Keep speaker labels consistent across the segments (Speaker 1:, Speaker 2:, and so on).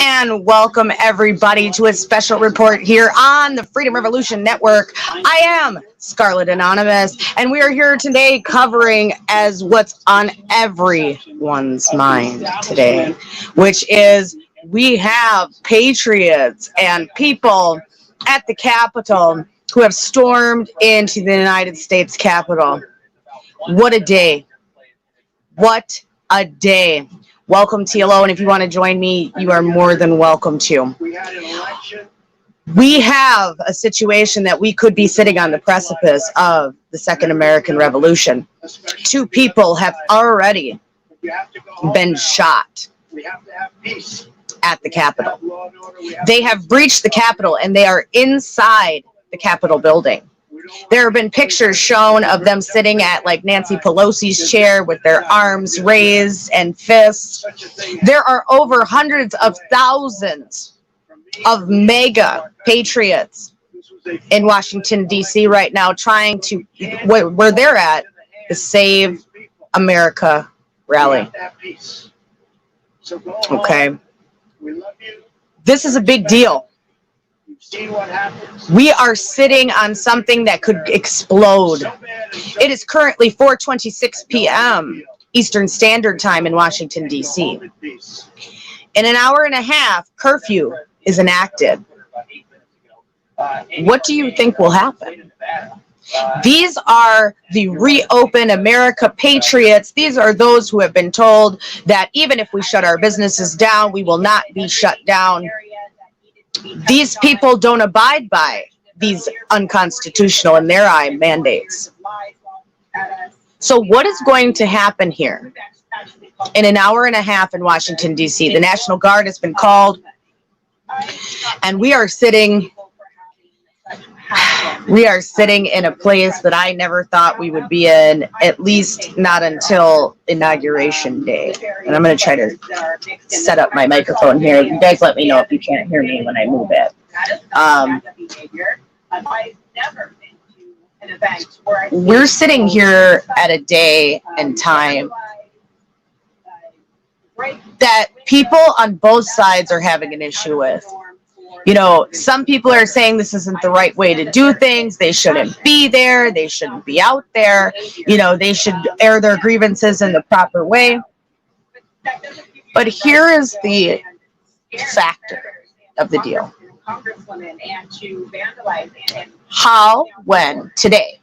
Speaker 1: And welcome everybody to a special report here on the Freedom Revolution Network. I am Scarlet Anonymous, and we are here today covering as what's on everyone's mind today, which is we have patriots and people at the Capitol who have stormed into the United States Capitol. What a day. What a day. Welcome, TLO, and if you want to join me, you are more than welcome to. We have a situation that we could be sitting on the precipice of the Second American Revolution. 2 people have already been shot at the Capitol. They have breached the Capitol, and they are inside the Capitol building. There have been pictures shown of them sitting at like Nancy Pelosi's chair with their arms raised and fists. There are over hundreds of thousands of mega patriots in Washington, D.C. right now trying to, where they're at, the Save America rally. Okay. This is a big deal. We are sitting on something that could explode. It is currently 4:26 p.m. Eastern Standard Time in Washington, D.C. In an hour and a half, curfew is enacted. What do you think will happen? These are the Reopen America patriots. These are those who have been told that even if we shut our businesses down, we will not be shut down. These people don't abide by these unconstitutional, in their eye, mandates. So what is going to happen here? In an hour and a half in Washington, D.C., the National Guard has been called, and we are sitting in a place that I never thought we would be in, at least not until Inauguration Day. And I'm going to try to set up my microphone here. You guys let me know if you can't hear me when I move it. We're sitting here at a day and time that people on both sides are having an issue with. You know, some people are saying this isn't the right way to do things. They shouldn't be there. They shouldn't be out there. You know, they should air their grievances in the proper way. But here is the factor of the deal. How, when, today,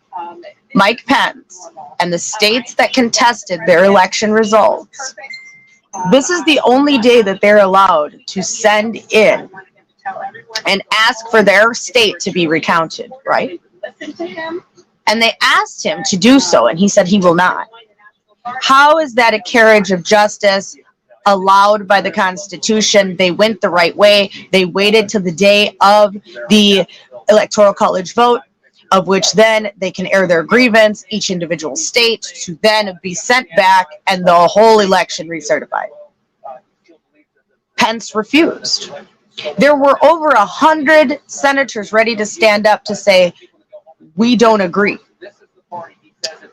Speaker 1: Mike Pence and the states that contested their election results, this is the only day that they're allowed to send in and ask for their state to be recounted, right? And they asked him to do so, and he said he will not. How is that a carriage of justice allowed by the Constitution? They went the right way. They waited till the day of the Electoral College vote, of which then they can air their grievance, each individual state, to then be sent back and the whole election recertified. Pence refused. There were over 100 senators ready to stand up to say, we don't agree.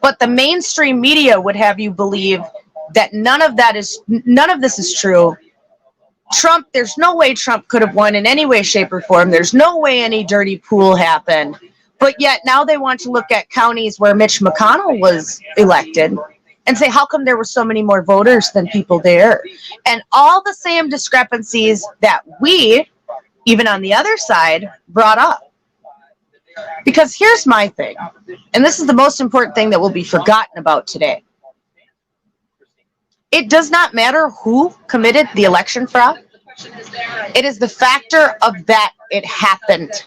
Speaker 1: But the mainstream media would have you believe that none of this is true. Trump, there's no way Trump could have won in any way, shape, or form. There's no way any dirty pool happened. But yet now they want to look at counties where Mitch McConnell was elected and say, how come there were so many more voters than people there? And all the same discrepancies that we, even on the other side, brought up. Because here's my thing, and this is the most important thing that will be forgotten about today. It does not matter who committed the election fraud. It is the factor of that it happened.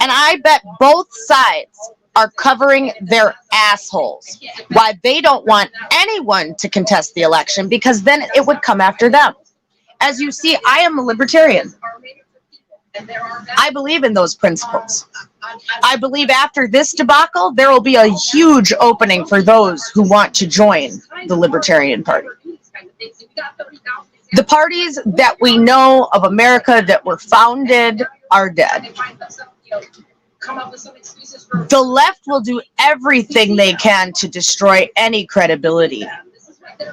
Speaker 1: And I bet both sides are covering their assholes why they don't want anyone to contest the election, because then it would come after them. As you see, I am a libertarian. I believe in those principles. I believe after this debacle, there will be a huge opening for those who want to join the Libertarian Party. The parties that we know of America that were founded are dead. The left will do everything they can to destroy any credibility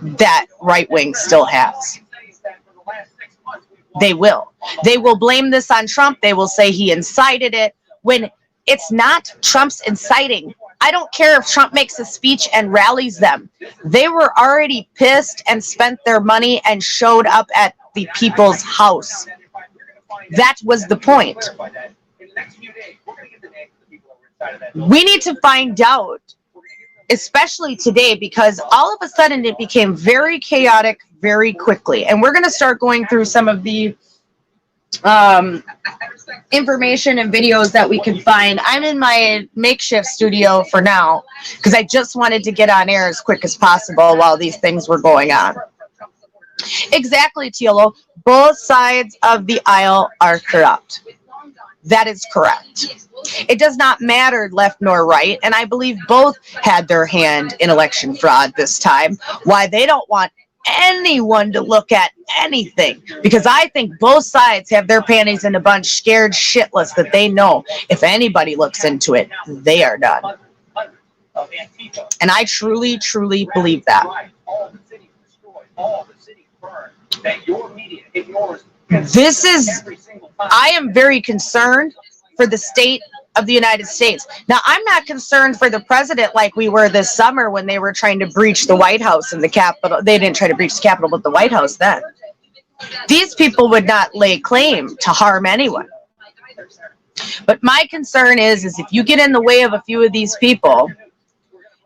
Speaker 1: that right wing still has. They will. They will blame this on Trump. They will say he incited it when it's not Trump's inciting. I don't care if Trump makes a speech and rallies them. They were already pissed and spent their money and showed up at the people's house. That was the point. We need to find out, especially today, because all of a sudden it became very chaotic very quickly. And we're going to start going through some of the information and videos that we can find. I'm in my makeshift studio for now because I just wanted to get on air as quick as possible while these things were going on. Exactly, Tiolo. Both sides of the aisle are corrupt. That is correct. It does not matter left nor right, and I believe both had their hand in election fraud this time. Why they don't want anyone to look at anything, because I think both sides have their panties in a bunch, scared shitless that they know if anybody looks into it, they are done. And I truly, truly believe that. This is, I am very concerned for the state of the United States. Now, I'm not concerned for the president like we were this summer when they were trying to breach the White House and the Capitol. They didn't try to breach the Capitol, but the White House then. These people would not lay claim to harm anyone. But my concern is if you get in the way of a few of these people,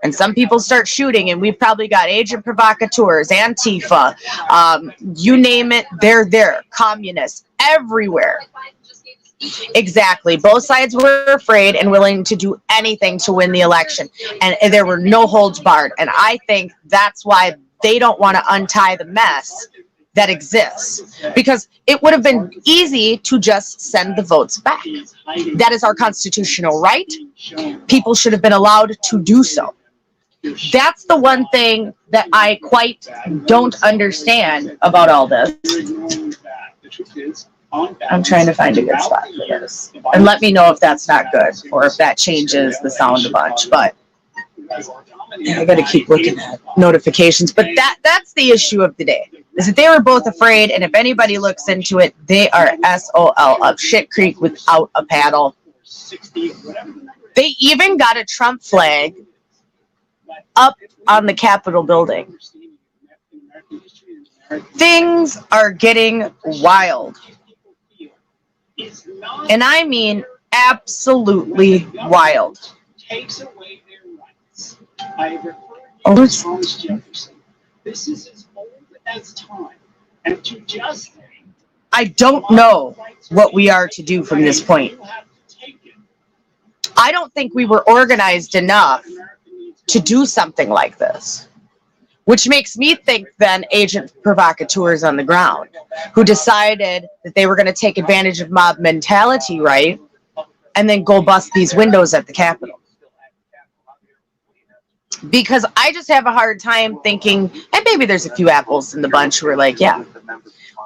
Speaker 1: and some people start shooting, and we've probably got agent provocateurs, Antifa, you name it, they're there. Communists, everywhere. Exactly. Both sides were afraid and willing to do anything to win the election. And there were no holds barred. And I think that's why they don't want to untie the mess that exists. Because it would have been easy to just send the votes back. That is our constitutional right. People should have been allowed to do so. That's the one thing that I quite don't understand about all this. I'm trying to find a good spot for this. And let me know if that's not good or if that changes the sound a bunch. But I got to keep looking at notifications. But that's the issue of the day, is that they were both afraid. And if anybody looks into it, they are SOL, up shit creek without a paddle. They even got a Trump flag up on the Capitol building. Things are getting wild. And I mean absolutely wild. Oh, this is as old as time. And to just I don't know what we are to do from this point. I don't think we were organized enough to do something like this. Which makes me think then agent provocateurs on the ground who decided that they were going to take advantage of mob mentality, right? And then go bust these windows at the Capitol. Because I just have a hard time thinking, and maybe there's a few apples in the bunch who are like, yeah.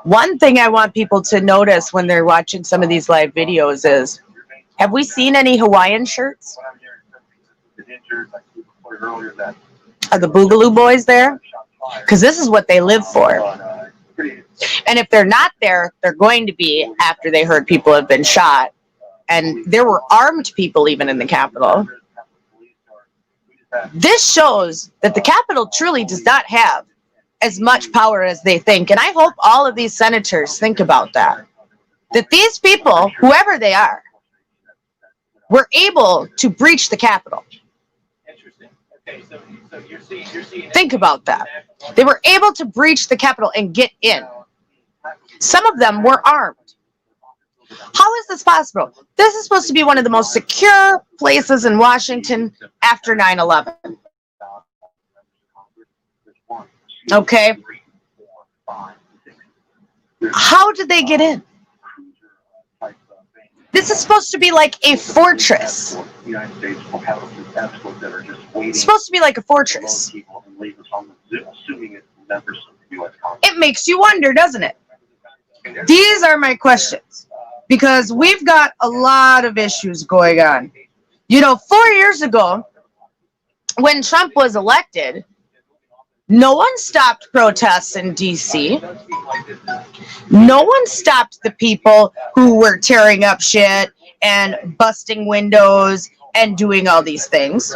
Speaker 1: One thing I want people to notice when they're watching some of these live videos is, have we seen any Hawaiian shirts? Are the Boogaloo Boys there? Because this is what they live for. And if they're not there, they're going to be after they heard people have been shot. And there were armed people even in the Capitol. This shows that the Capitol truly does not have as much power as they think. And I hope all of these senators think about that. That these people, whoever they are, were able to breach the Capitol. Think about that. They were able to breach the Capitol and get in. Some of them were armed. How is this possible? This is supposed to be one of the most secure places in Washington after 9/11. Okay. How did they get in? This is supposed to be like a fortress. It's supposed to be like a fortress. It makes you wonder, doesn't it? These are my questions. Because we've got a lot of issues going on. You know, 4 years ago, when Trump was elected, No one stopped protests in DC. No one stopped the people who were tearing up shit and busting windows and doing all these things.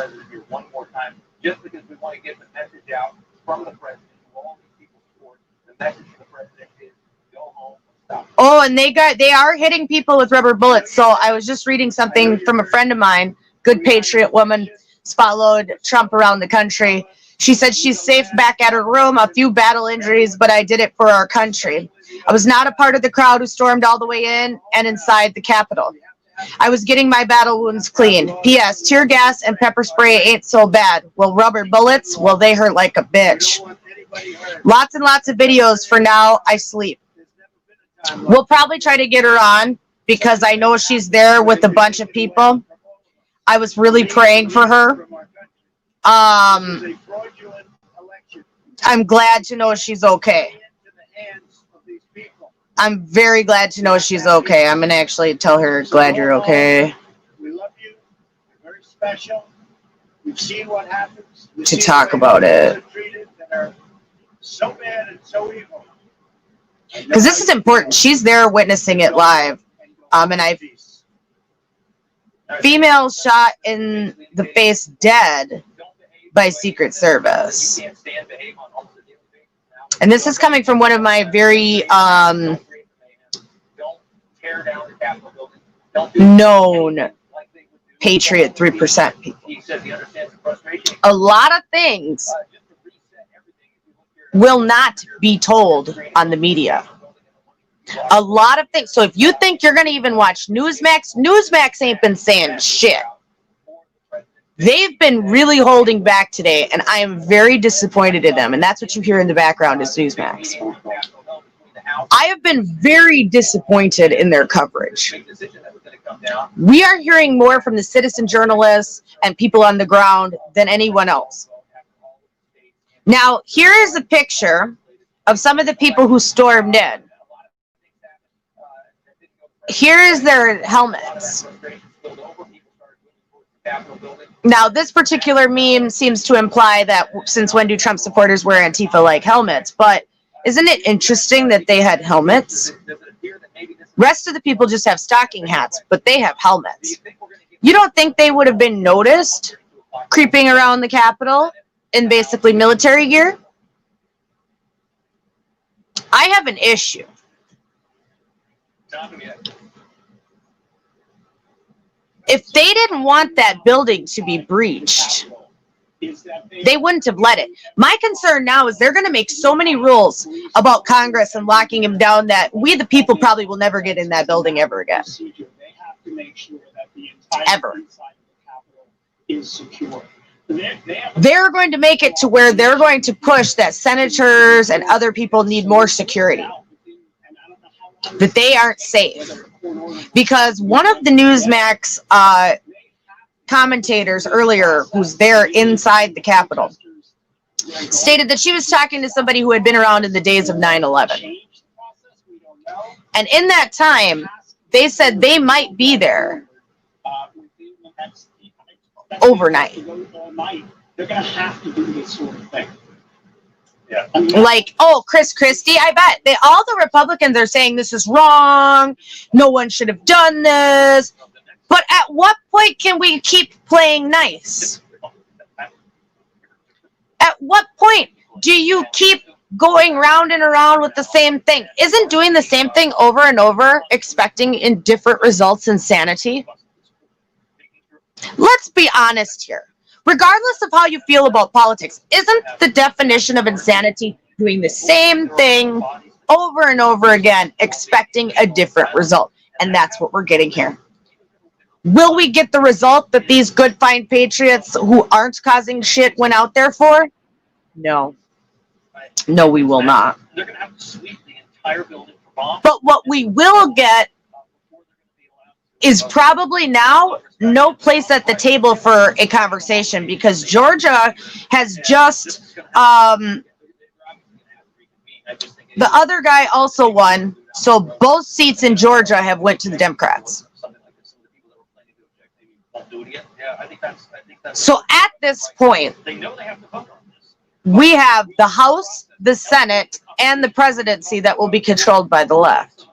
Speaker 2: Just because we want to get the message out from the president, all these people support the message to the president is go home. Stop.
Speaker 1: Oh, and they are hitting people with rubber bullets. So I was just reading something from a friend of mine, good patriot woman, followed Trump around the country. She said she's safe back at her room, a few battle injuries, but I did it for our country. I was not a part of the crowd who stormed all the way in and inside the Capitol. I was getting my battle wounds clean. P.S. Tear gas and pepper spray ain't so bad. Well, rubber bullets, well, they hurt like a bitch. Lots and lots of videos. For now, I sleep. We'll probably try to get her on because I know she's there with a bunch of people. I was really praying for her. I'm glad to know she's okay. I'm very glad to know she's okay. I'm going to actually tell her, glad you're okay.
Speaker 2: We love you. You're very special. We've seen what happens.
Speaker 1: To talk about it.
Speaker 2: That are so bad and so evil.
Speaker 1: Because this is important. She's there witnessing it live. Female shot in the face dead by Secret Service. And this is coming from one of my very known Patriot 3% people. A lot of things will not be told on the media. A lot of things. So if you think you're going to even watch Newsmax, Newsmax ain't been saying shit. They've been really holding back today, and I am very disappointed in them. And that's what you hear in the background is Newsmax. I have been very disappointed in their coverage. We are hearing more from the citizen journalists and people on the ground than anyone else. Now, here is a picture of some of the people who stormed in. Here is their helmets. Now, this particular meme seems to imply that since when do Trump supporters wear Antifa-like helmets? But isn't it interesting that they had helmets? Rest of the people just have stocking hats, but they have helmets. You don't think they would have been noticed creeping around the Capitol in basically military gear? I have an issue. If they didn't want that building to be breached, they wouldn't have let it. My concern now is they're going to make so many rules about Congress and locking them down that we, the people, probably will never get in that building ever again. Ever. They're going to make it to where they're going to push that senators and other people need more security. That they aren't safe. Because one of the Newsmax commentators earlier, who's there inside the Capitol, stated that she was talking to somebody who had been around in the days of 9/11. And in that time, they said they might be there overnight.
Speaker 2: They're going to have to do this sort of thing. Yeah.
Speaker 1: Like, oh, Chris Christie, I bet. All the Republicans are saying this is wrong. No one should have done this. But at what point can we keep playing nice? At what point do you keep going round and around with the same thing? Isn't doing the same thing over and over, expecting in different results, insanity? Let's be honest here. Regardless of how you feel about politics, isn't the definition of insanity doing the same thing over and over again, expecting a different result? And that's what we're getting here. Will we get the result that these good, fine patriots who aren't causing shit went out there for? No. No, we will not.
Speaker 2: They're going to have to sweep the entire building for bombs.
Speaker 1: But what we will get is probably now no place at the table for a conversation, because Georgia has just the other guy also won, so both seats in Georgia have went to the Democrats. So at this point, We have the House, the Senate, and the presidency that will be controlled by the left.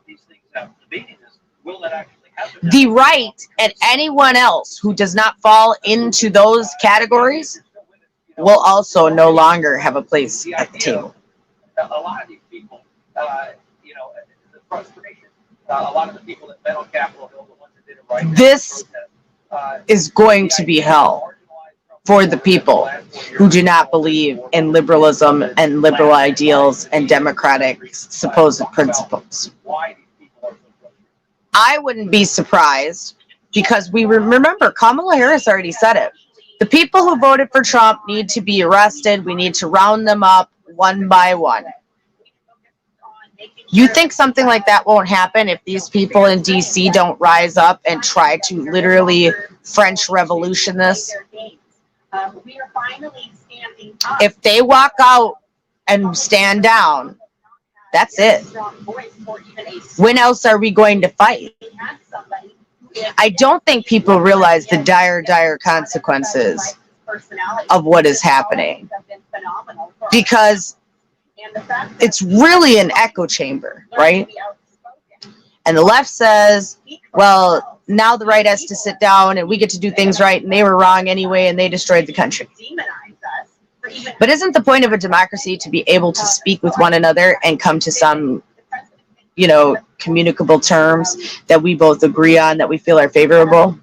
Speaker 1: The right and anyone else who does not fall into those categories will also no longer have a place at the table.
Speaker 2: A lot of these people, you know, the frustration, a lot of the people that met on Capitol Hill, the ones that did it right.
Speaker 1: This is going to be hell for the people who do not believe in liberalism and liberal ideals and democratic supposed principles. I wouldn't be surprised because we remember Kamala Harris already said it. The people who voted for Trump need to be arrested. We need to round them up one by one. You think something like that won't happen if these people in DC don't rise up and try to literally French Revolution this? If they walk out and stand down, that's it. When else are we going to fight? I don't think people realize the dire consequences of what is happening, because it's really an echo chamber, right? And the left says, well, now the right has to sit down and we get to do things right, and they were wrong anyway and they destroyed the country. But isn't the point of a democracy to be able to speak with one another and come to some, you know, communicable terms that we both agree on, that we feel are favorable?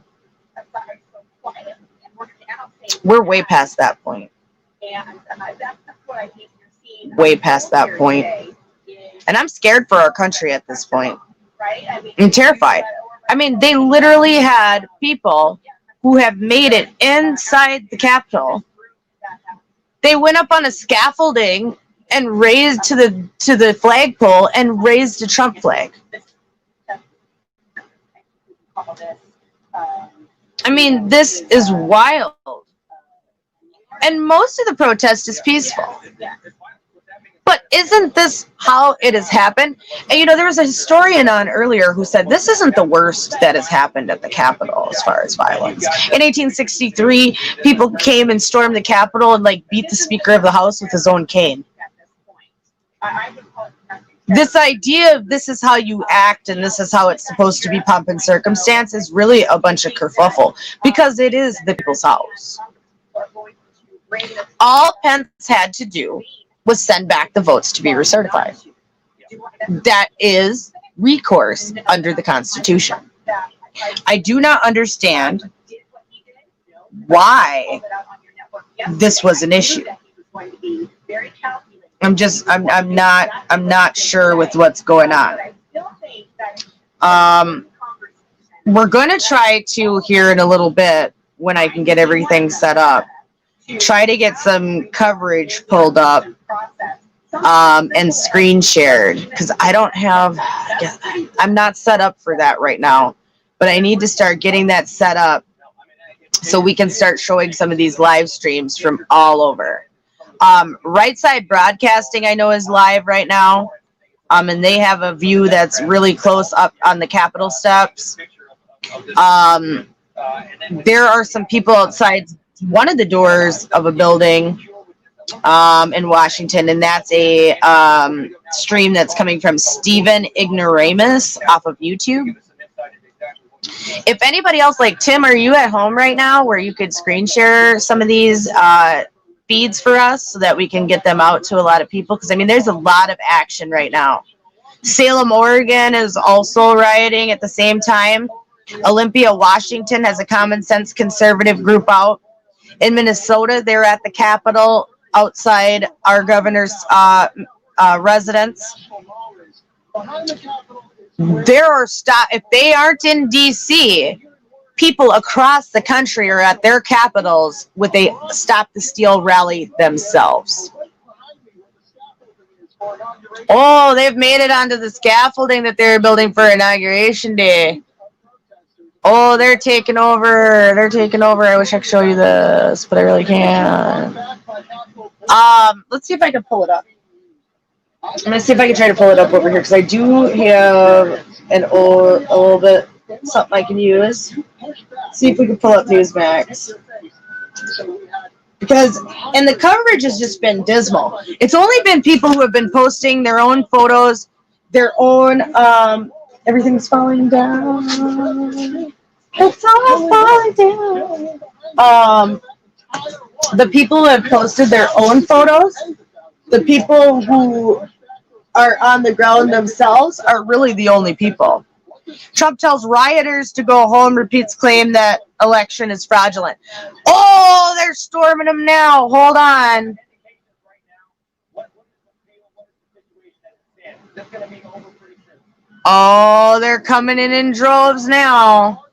Speaker 1: We're way past that point. Way past that point. And I'm scared for our country at this point. I'm terrified. I mean, they literally had people who have made it inside the Capitol. They went up on a scaffolding and raised to the flagpole and raised a Trump flag. I mean, this is wild. And most of the protest is peaceful. But isn't this how it has happened? And, you know, there was a historian on earlier who said this isn't the worst that has happened at the Capitol as far as violence. In 1863, people came and stormed the Capitol and, like, beat the Speaker of the House with his own cane. This idea of this is how you act and this is how it's supposed to be pomp and circumstance is really a bunch of kerfuffle, because it is the people's house. All Pence had to do was send back the votes to be recertified. That is recourse under the Constitution. I do not understand why this was an issue. I'm not sure with what's going on. We're going to try to here in a little bit, when I can get everything set up, try to get some coverage pulled up and screen shared, because I'm not set up for that right now, but I need to start getting that set up so we can start showing some of these live streams from all over. Right Side Broadcasting, I know, is live right now, and they have a view that's really close up on the Capitol steps. There are some people outside one of the doors of a building in Washington, and that's a stream that's coming from Stephen Ignoramus off of YouTube. If anybody else, like Tim, are you at home right now where you could screen share some of these feeds for us so that we can get them out to a lot of people? Because I mean, there's a lot of action right now. Salem, Oregon is also rioting at the same time. Olympia, Washington has a common sense conservative group out. In Minnesota, they're at the Capitol outside our governor's residence. There are if they aren't in DC, people across the country are at their capitals with a Stop the Steal rally themselves. Oh, they've made it onto the scaffolding that they're building for Inauguration Day. Oh, they're taking over. They're taking over. I wish I could show you this, but I really can't. Let's see if I can pull it up. I'm going to see if I can try to pull it up over here, because I do have a little bit something I can use. See if we can pull up Newsmax. Because, and the coverage has just been dismal. It's only been people who have been posting their own photos, their own, everything's falling down. It's all falling down. The people who have posted their own photos, the people who are on the ground themselves are really the only people. Trump tells rioters to go home, repeats claim that election is fraudulent. Oh, they're storming him now. Hold on. Oh, they're coming in droves now.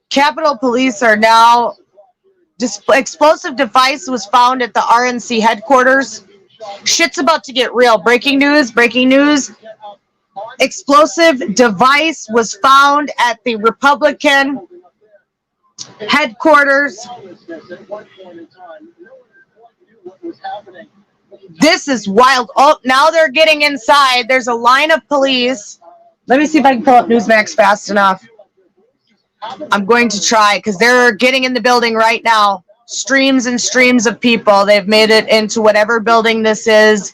Speaker 1: Capitol Police are now... Explosive device was found at the RNC headquarters. Shit's about to get real. Breaking news, breaking news. Explosive device was found at the Republican headquarters. This is wild. Oh, now they're getting inside. There's a line of police. Let me see if I can pull up Newsmax fast enough. I'm going to try because they're getting in the building right now. Streams and streams of people. They've made it into whatever building this is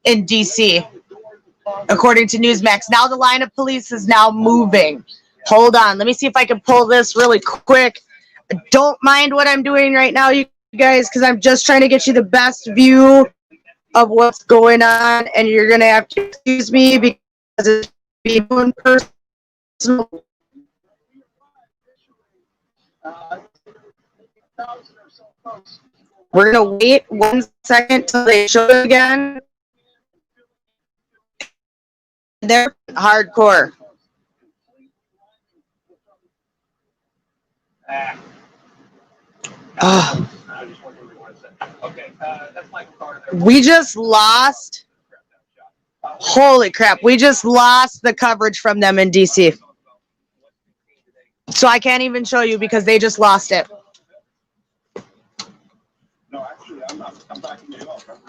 Speaker 1: in D.C., according to Newsmax. Now the line of police is now moving. Hold on. Let me see if I can pull this really quick. Don't mind what I'm doing right now, you guys, because I'm just trying to get you the best view of what's going on, and you're going to have to excuse me because it's being personal. We're gonna wait 1 second till they show it again. They're hardcore. We just lost. Holy crap! We just lost the coverage from them in DC. So I can't even show you because they just lost it.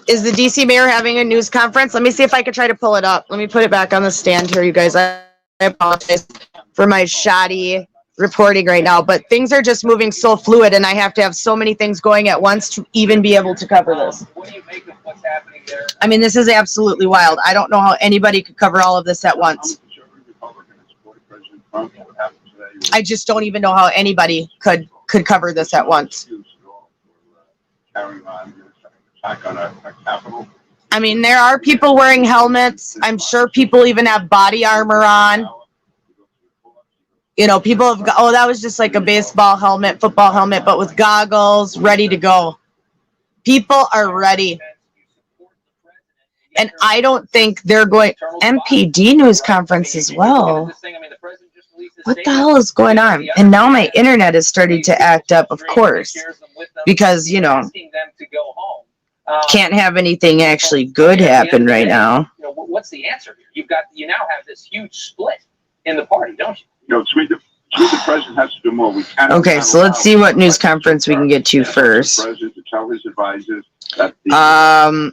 Speaker 1: Is the DC mayor having a news conference? Let me see if I can try to pull it up. Let me put it back on the stand here, you guys. I apologize for my shoddy reporting right now, but things are just moving so fluid, and I have to have so many things going at once to even be able to cover this.
Speaker 2: What do you make of what's happening there?
Speaker 1: I mean, this is absolutely wild. I don't know how anybody could cover all of this at once. I just don't even know how anybody could cover this at once. I mean, there are people wearing helmets. I'm sure people even have body armor on. You know, people have, oh, that was just like a baseball helmet, football helmet, but with goggles, ready to go. People are ready. And I don't think they're going, MPD news conference as well. What the hell is going on? And now my internet is starting to act up, of course, because, you know, can't have anything actually good happen right now.
Speaker 2: What's the answer here? You now have this huge split in the party, don't you?
Speaker 3: No, the president has to do more. We can't.
Speaker 1: Okay, so let's see what news conference we can get to first.
Speaker 3: The president to tell his advisors that the,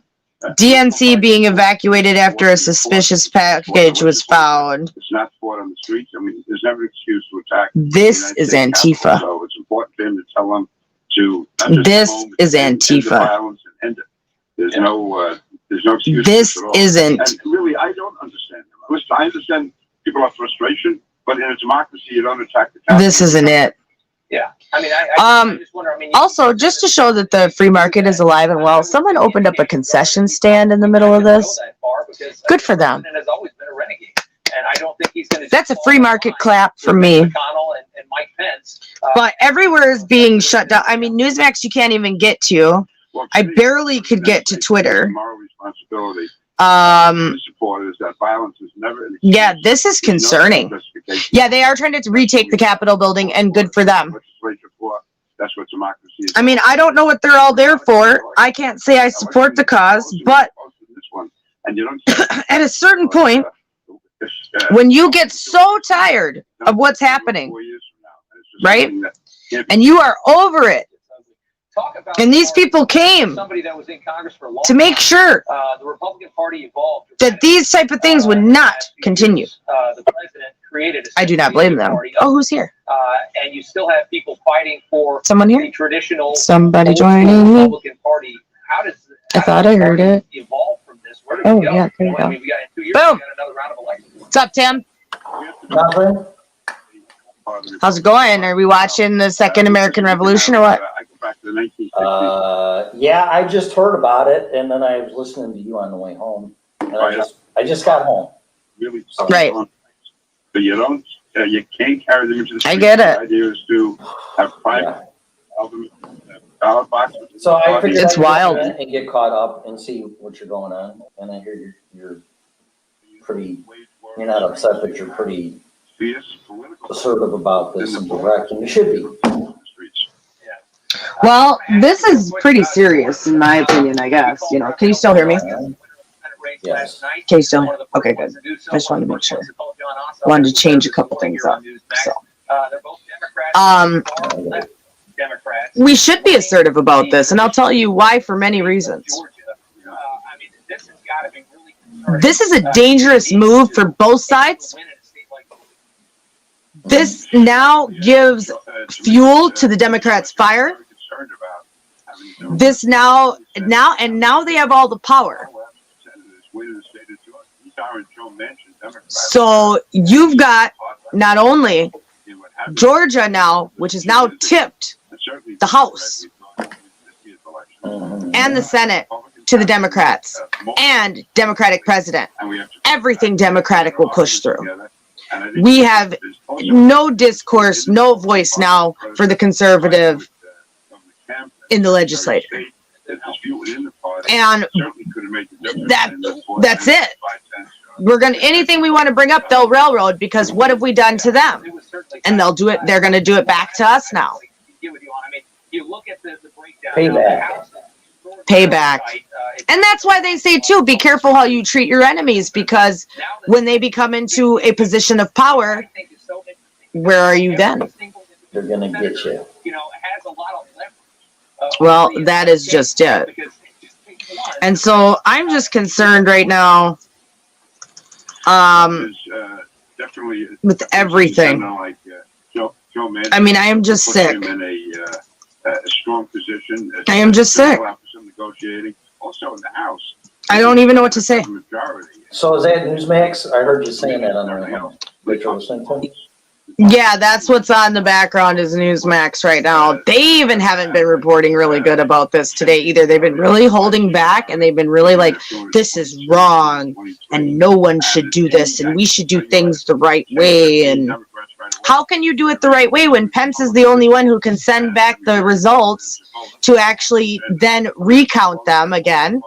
Speaker 1: DNC being evacuated after a suspicious package was found.
Speaker 3: It's not fought on the streets. I mean, there's never an excuse to attack.
Speaker 1: This is Antifa.
Speaker 3: So it's important for him to tell them to.
Speaker 1: This is Antifa.
Speaker 3: There's no excuse.
Speaker 1: This isn't.
Speaker 3: And really, I don't understand them. Listen, I understand people have frustration, but in a democracy, you don't attack the Capitol.
Speaker 1: This isn't it.
Speaker 2: Yeah. I mean, I just wonder,
Speaker 1: also, just to show that the free market is alive and well, someone opened up a concession stand in the middle of this. Good for them.
Speaker 2: Has always been a renegade, and I don't think he's going to.
Speaker 1: That's a free market clap for me.
Speaker 2: McConnell and Mike Pence.
Speaker 1: But everywhere is being shut down. I mean, Newsmax you can't even get to. I barely could get to Twitter.
Speaker 3: Responsibility.
Speaker 1: Supporters
Speaker 3: that violence is never.
Speaker 1: Yeah, this is concerning. Yeah, they are trying to retake the Capitol building, and good for them.
Speaker 3: That's what democracy is.
Speaker 1: I mean, I don't know what they're all there for. I can't say I support the cause, but at a certain point, when you get so tired of what's happening, right, and you are over it, and these people came to make sure
Speaker 2: the Republican Party evolved
Speaker 1: that these type of things would not continue.
Speaker 2: The president created.
Speaker 1: I do not blame them. Oh, who's here?
Speaker 2: And you still have people fighting for
Speaker 1: Someone here?
Speaker 2: the traditional
Speaker 1: Somebody
Speaker 2: old school
Speaker 1: joining me?
Speaker 2: Republican Party.
Speaker 1: I thought I heard it.
Speaker 2: Evolve from this. Where did
Speaker 1: Oh,
Speaker 2: we go?
Speaker 1: yeah, there you
Speaker 2: I
Speaker 1: go.
Speaker 2: mean, we got in 2 years.
Speaker 1: Boom.
Speaker 2: We got another round of elections.
Speaker 1: What's up, Tim?
Speaker 4: Nothing.
Speaker 1: How's it going? Are we watching the Second American Revolution or what?
Speaker 3: I go back to the 1960s.
Speaker 4: Yeah, I just heard about it, and then I was listening to you on the way home, and I just got home.
Speaker 3: Really.
Speaker 1: Right.
Speaker 3: But you don't, you can't carry them into the street.
Speaker 1: I get it.
Speaker 3: The idea is to have private ballot boxes.
Speaker 4: So I figured
Speaker 1: It's
Speaker 4: I'd
Speaker 1: wild.
Speaker 4: listen and get caught up and see what you're going on, and I hear you're pretty, you're not upset, but you're pretty assertive about this and direct, and you should be.
Speaker 1: Well, this is pretty serious in my opinion, I guess. You know, can you still hear me?
Speaker 4: Yes.
Speaker 1: Can you still hear? Okay, good. I just wanted to make sure. Wanted to change a couple things up. So, we should be assertive about this, and I'll tell you why for many reasons. This is a dangerous move for both sides. This now gives fuel to the Democrats' fire. This now they have all the power. So you've got not only Georgia now, which is now tipped the House and the Senate to the Democrats and Democratic president. Everything Democratic will push through. We have no discourse, no voice now for the conservative in the legislature. And that's it. We're gonna, anything we want to bring up, they'll railroad, because what have we done to them? And they'll do it, they're gonna do it back to us now. Payback. And that's why they say too, be careful how you treat your enemies, because when they become into a position of power, where are you then?
Speaker 4: They're gonna get you.
Speaker 1: Well, that is just it. And so I'm just concerned right now with everything. I mean, I am just sick. I am just sick. Also in the House, I don't even know what to say.
Speaker 4: So is that Newsmax? I heard you saying that on the way home. What you're listening to?
Speaker 1: Yeah, that's what's on the background is Newsmax right now. They even haven't been reporting really good about this today either. They've been really holding back, and they've been really like, this is wrong, and no one should do this, and we should do things the right way. And how can you do it the right way when Pence is the only one who can send back the results to actually then recount them again,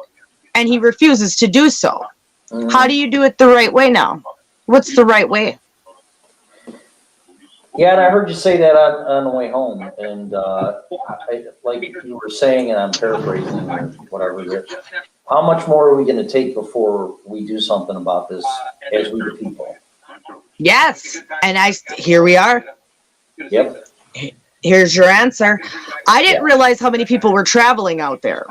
Speaker 1: and he refuses to do so? How do you do it the right way now? What's the right way?
Speaker 4: Yeah, and I heard you say that on the way home, and like you were saying, and I'm paraphrasing or whatever. How much more are we going to take before we do something about this as we the people?
Speaker 1: Yes, and here we are.
Speaker 4: Yep.
Speaker 1: Here's your answer. I didn't realize how many people were traveling out there.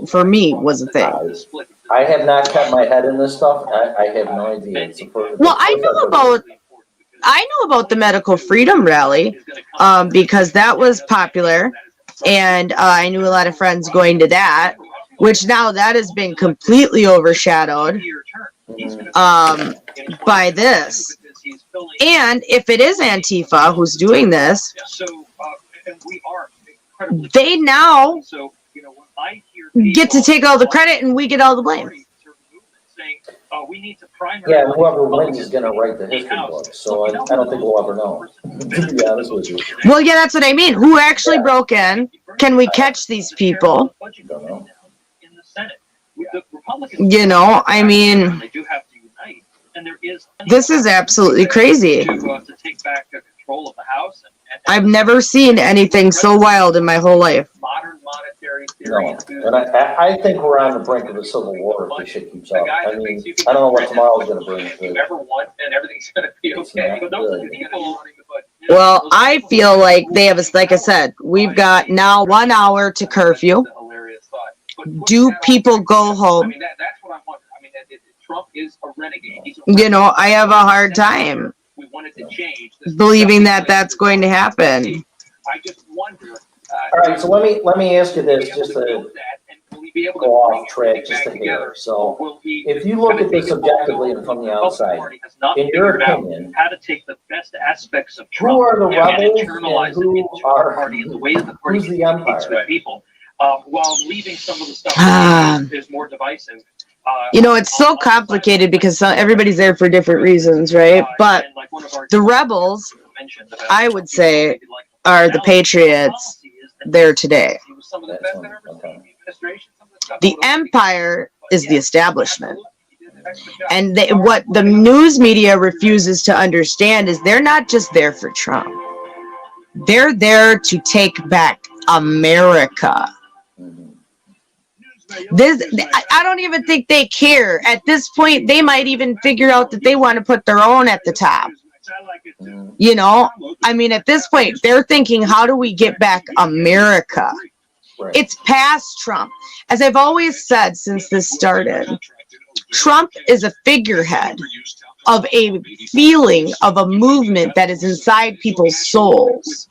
Speaker 1: For me, was a thing.
Speaker 4: I have not kept my head in this stuff. I have no idea.
Speaker 1: Well, I know about the medical freedom rally because that was popular, and I knew a lot of friends going to that, which now that has been completely overshadowed by this. And if it is Antifa who's doing this, they now get to take all the credit and we get all the blame.
Speaker 4: Yeah, whoever wins is going to write the history book, so I don't think we'll ever know, to be honest with you.
Speaker 1: Well, yeah, that's what I mean. Who actually broke in? Can we catch these people?
Speaker 4: Don't know.
Speaker 1: You know, I mean, this is absolutely crazy. I've never seen anything so wild in my whole life.
Speaker 4: No, and I think we're on the brink of a civil war if this shit keeps up. I mean, I don't know what tomorrow's going to bring.
Speaker 1: Well, I feel like they have us, like I said, we've got now 1 hour to curfew. Do people go home? You know, I have a hard time. believing that that's going to happen.
Speaker 2: I just wonder.
Speaker 4: All right, so let me ask you this, just to go off track just a hair. So if you look at this objectively and from the outside, in your opinion,
Speaker 2: how to take the best aspects of
Speaker 4: who are the rebels and
Speaker 2: who
Speaker 4: are
Speaker 2: the way that the party
Speaker 4: who's the empire?
Speaker 2: with people, while leaving some of the stuff is more divisive.
Speaker 1: You know, it's so complicated because everybody's there for different reasons, right? But the rebels, I would say, are the patriots there today. The empire is the establishment. And what the news media refuses to understand is they're not just there for Trump. They're there to take back America. I don't even think they care. At this point, they might even figure out that they want to put their own at the top. You know, I mean, at this point, they're thinking, how do we get back America?
Speaker 4: Right.
Speaker 1: It's past Trump. As I've always said since this started, Trump is a figurehead of a feeling of a movement that is inside people's souls.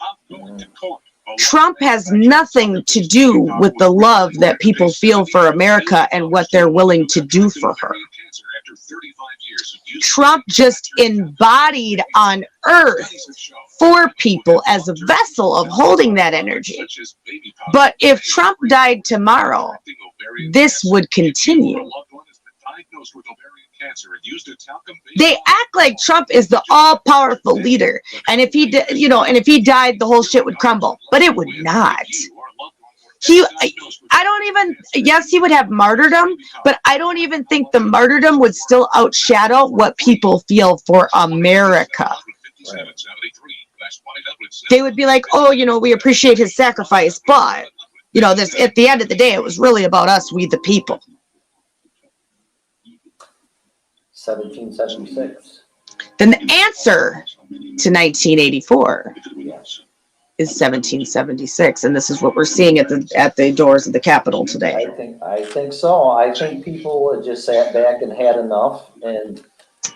Speaker 1: Trump has nothing to do with the love that people feel for America and what they're willing to do for her. Trump just embodied on earth for people as a vessel of holding that energy. But if Trump died tomorrow, this would continue. They act like Trump is the all-powerful leader, and if he, and if he died, the whole shit would crumble. But it would not. I don't even. Yes, he would have martyrdom, but I don't even think the martyrdom would still outshadow what people feel for America.
Speaker 4: Right.
Speaker 1: They would be like, oh, we appreciate his sacrifice, but this at the end of the day, it was really about us, we the people.
Speaker 4: 1776.
Speaker 1: Then the answer to 1984 is 1776, and this is what we're seeing at the doors of the Capitol today.
Speaker 4: I think so. I think people just sat back and had enough, and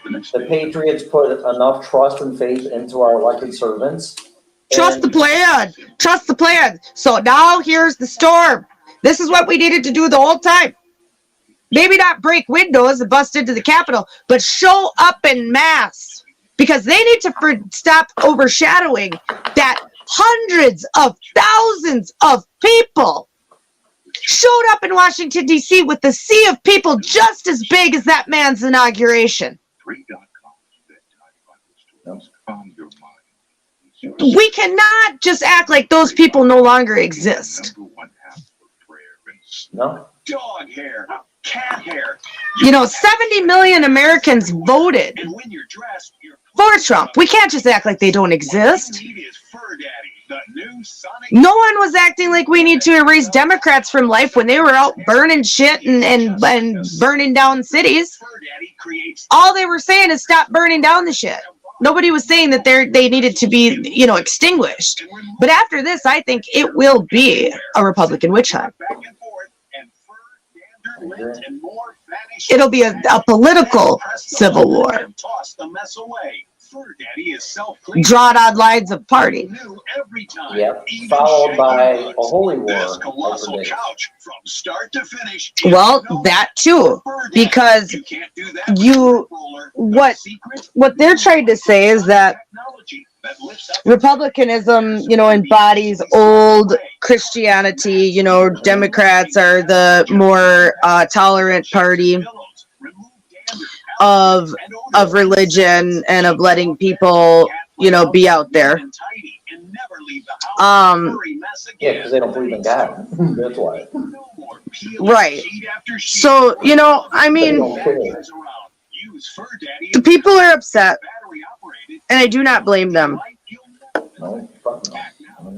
Speaker 4: the patriots put enough trust and faith into our elected servants.
Speaker 1: Trust the plan. Trust the plan. So now here's the storm. This is what we needed to do the whole time. Maybe not break windows and bust into the Capitol, but show up en masse, because they need to stop overshadowing that hundreds of thousands of people showed up in Washington, D.C. with the sea of people just as big as that man's inauguration. We cannot just act like those people no longer exist.
Speaker 4: No.
Speaker 2: Dog hair, cat hair.
Speaker 1: 70 million Americans voted for Trump. We can't just act like they don't exist. No one was acting like we need to erase Democrats from life when they were out burning shit and burning down cities. All they were saying is stop burning down the shit. Nobody was saying that they needed to be, extinguished. But after this, I think it will be a Republican witch hunt. It'll be a political civil war. Drawn on lines of party.
Speaker 4: Yep. Followed by a holy war.
Speaker 1: Well, that too, because what they're trying to say is that Republicanism, embodies old Christianity. Democrats are the more tolerant party of religion and of letting people, be out there.
Speaker 4: Yeah, because they don't believe in God. That's why.
Speaker 1: Right. So, the people are upset, and I do not blame them.
Speaker 4: No.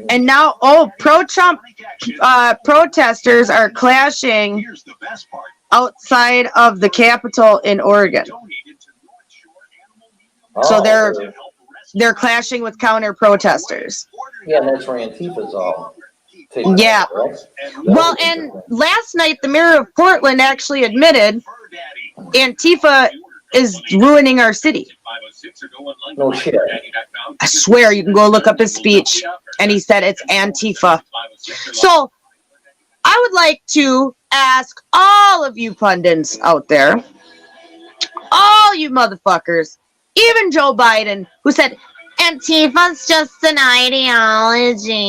Speaker 1: And now, pro-Trump protesters are clashing outside of the Capitol in Oregon. So they're clashing with counter protesters.
Speaker 4: Yeah, and that's where Antifa's all.
Speaker 1: Yeah. Well, and last night the mayor of Portland actually admitted Antifa is ruining our city.
Speaker 4: No shit.
Speaker 1: I swear you can go look up his speech. And he said it's Antifa. So I would like to ask all of you pundits out there, all you motherfuckers, even Joe Biden, who said Antifa's just an ideology.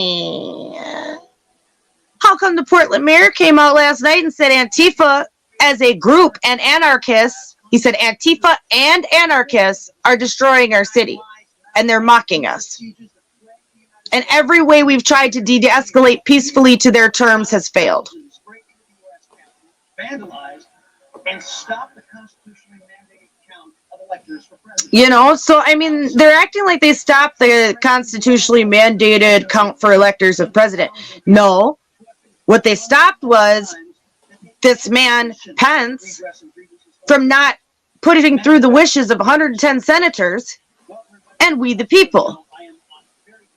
Speaker 1: How come the Portland mayor came out last night and said Antifa as a group and anarchists, he said Antifa and anarchists are destroying our city and they're mocking us. And every way we've tried to de-escalate peacefully to their terms has failed.
Speaker 2: Vandalized and stop the constitutionally mandated count of electors for president.
Speaker 1: You know, so I mean, they're acting like they stopped the constitutionally mandated count for electors of president. No, what they stopped was this man, Pence, from not putting through the wishes of 110 senators and we the people.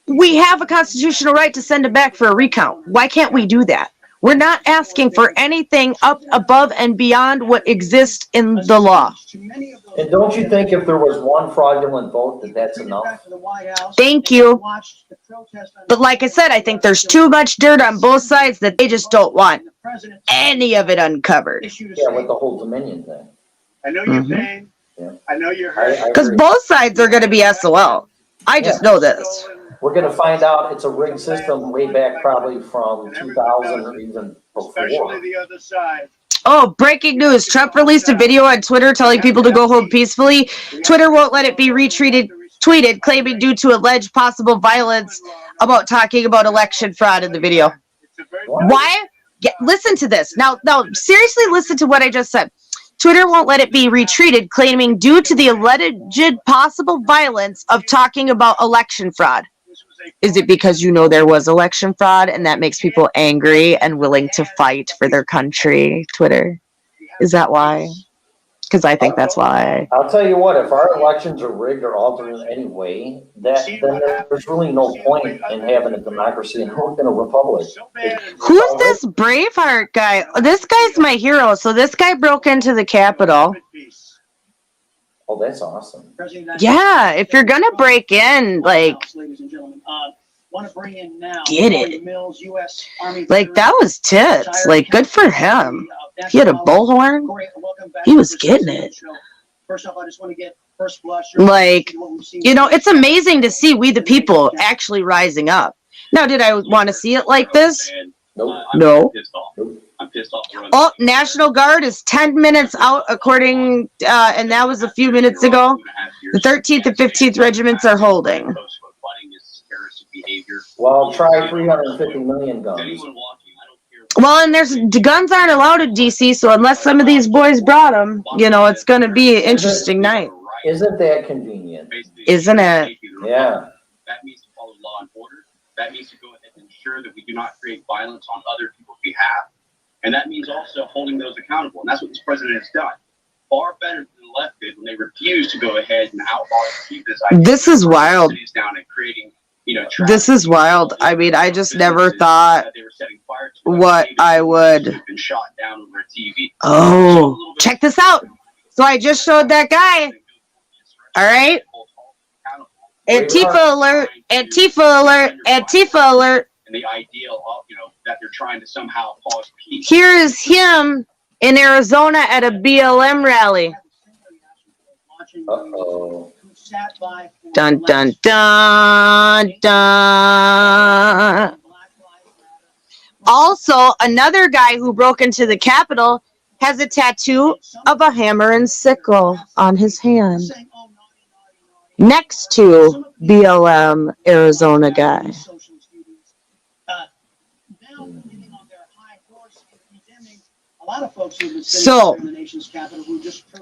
Speaker 1: We have a constitutional right to send it back for a recount. Why can't we do that? We're not asking for anything up above and beyond what exists in the law.
Speaker 4: And don't you think if there was one fraudulent vote that that's enough?
Speaker 1: Thank you. But like I said, I think there's too much dirt on both sides that they just don't want any of it uncovered.
Speaker 4: Yeah, with the whole Dominion thing.
Speaker 2: I know your pain.
Speaker 4: Yeah.
Speaker 2: I know you're hurt.
Speaker 1: Because both sides are going to be SOL. I just know this.
Speaker 4: We're going to find out it's a rigged system way back probably from 2000 or even
Speaker 2: Especially
Speaker 4: before.
Speaker 2: the other side.
Speaker 1: Oh, breaking news. Trump released a video on Twitter telling people to go home peacefully. Twitter won't let it be tweeted, claiming due to alleged possible violence about talking about election fraud in the video. Why? Yeah, listen to this. Now, seriously, listen to what I just said. Twitter won't let it be retweeted, claiming due to the alleged possible violence of talking about election fraud. Is it because you know there was election fraud and that makes people angry and willing to fight for their country, Twitter? Is that why? Because I think that's why.
Speaker 4: I'll tell you what, if our elections are rigged or altered in any way, then there's really no point in having a democracy and in a republic.
Speaker 1: Who's this Braveheart guy? This guy's my hero. So this guy broke into the Capitol.
Speaker 4: Oh, that's awesome.
Speaker 1: Yeah, if you're gonna break in, like, get it. Like, that was tits. Like, good for him. He had a bullhorn. He was getting it. Like, you know, it's amazing to see we the people actually rising up. Now, did I want to see it like this? No.
Speaker 5: I'm pissed off.
Speaker 1: Oh, National Guard is 10 minutes out, according, and that was a few minutes ago. The 13th and 15th regiments are holding.
Speaker 4: Well, try 350 million guns.
Speaker 1: Well, and the guns aren't allowed in DC, so unless some of these boys brought them, you know, it's going to be an interesting night.
Speaker 4: Isn't that convenient?
Speaker 1: Isn't it?
Speaker 4: Yeah.
Speaker 5: That means to follow law and order. That means to go ahead and ensure that we do not create violence on other people's behalf. And that means also holding those accountable. And that's what this president has done. Far better than the left did when they refused to go ahead and outlaw this idea. This
Speaker 1: is wild.
Speaker 5: Down and creating,
Speaker 1: This is wild. I mean, I just never thought what I would.
Speaker 5: Shot down over TV.
Speaker 1: Oh, check this out. So I just showed that guy. All right. Antifa alert, Antifa alert, Antifa alert.
Speaker 5: And the ideal of, that they're trying to somehow cause peace.
Speaker 1: Here is him in Arizona at a BLM rally.
Speaker 4: Uh-oh.
Speaker 1: Dun, dun, dun, dun. Also, another guy who broke into the Capitol has a tattoo of a hammer and sickle on his hand. Next to BLM Arizona guy. So,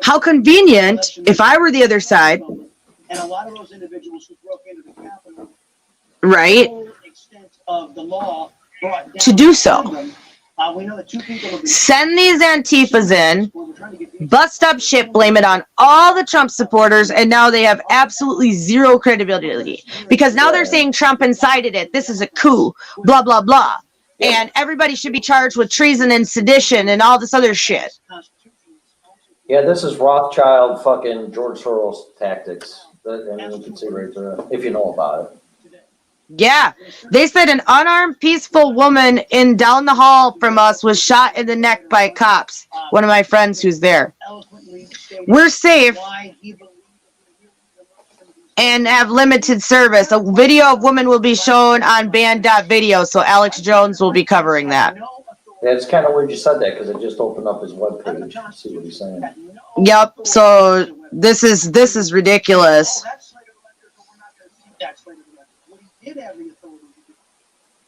Speaker 1: how convenient if I were the other side, right, to do so. Send these Antifas in, bust up shit, blame it on all the Trump supporters, and now they have absolutely zero credibility. Because now they're saying Trump incited it, this is a coup, blah, blah, blah. And everybody should be charged with treason and sedition and all this other shit.
Speaker 4: Yeah, this is Rothschild fucking George Soros tactics. I mean, you can see right there, if you know about it.
Speaker 1: Yeah, they said an unarmed, peaceful woman in down the hall from us was shot in the neck by cops. One of my friends who's there. We're safe and have limited service. A video of woman will be shown on band.video, so Alex Jones will be covering that.
Speaker 4: Yeah, it's kind of weird you said that because it just opened up his webpage. See what he's saying.
Speaker 1: Yep. So this is ridiculous.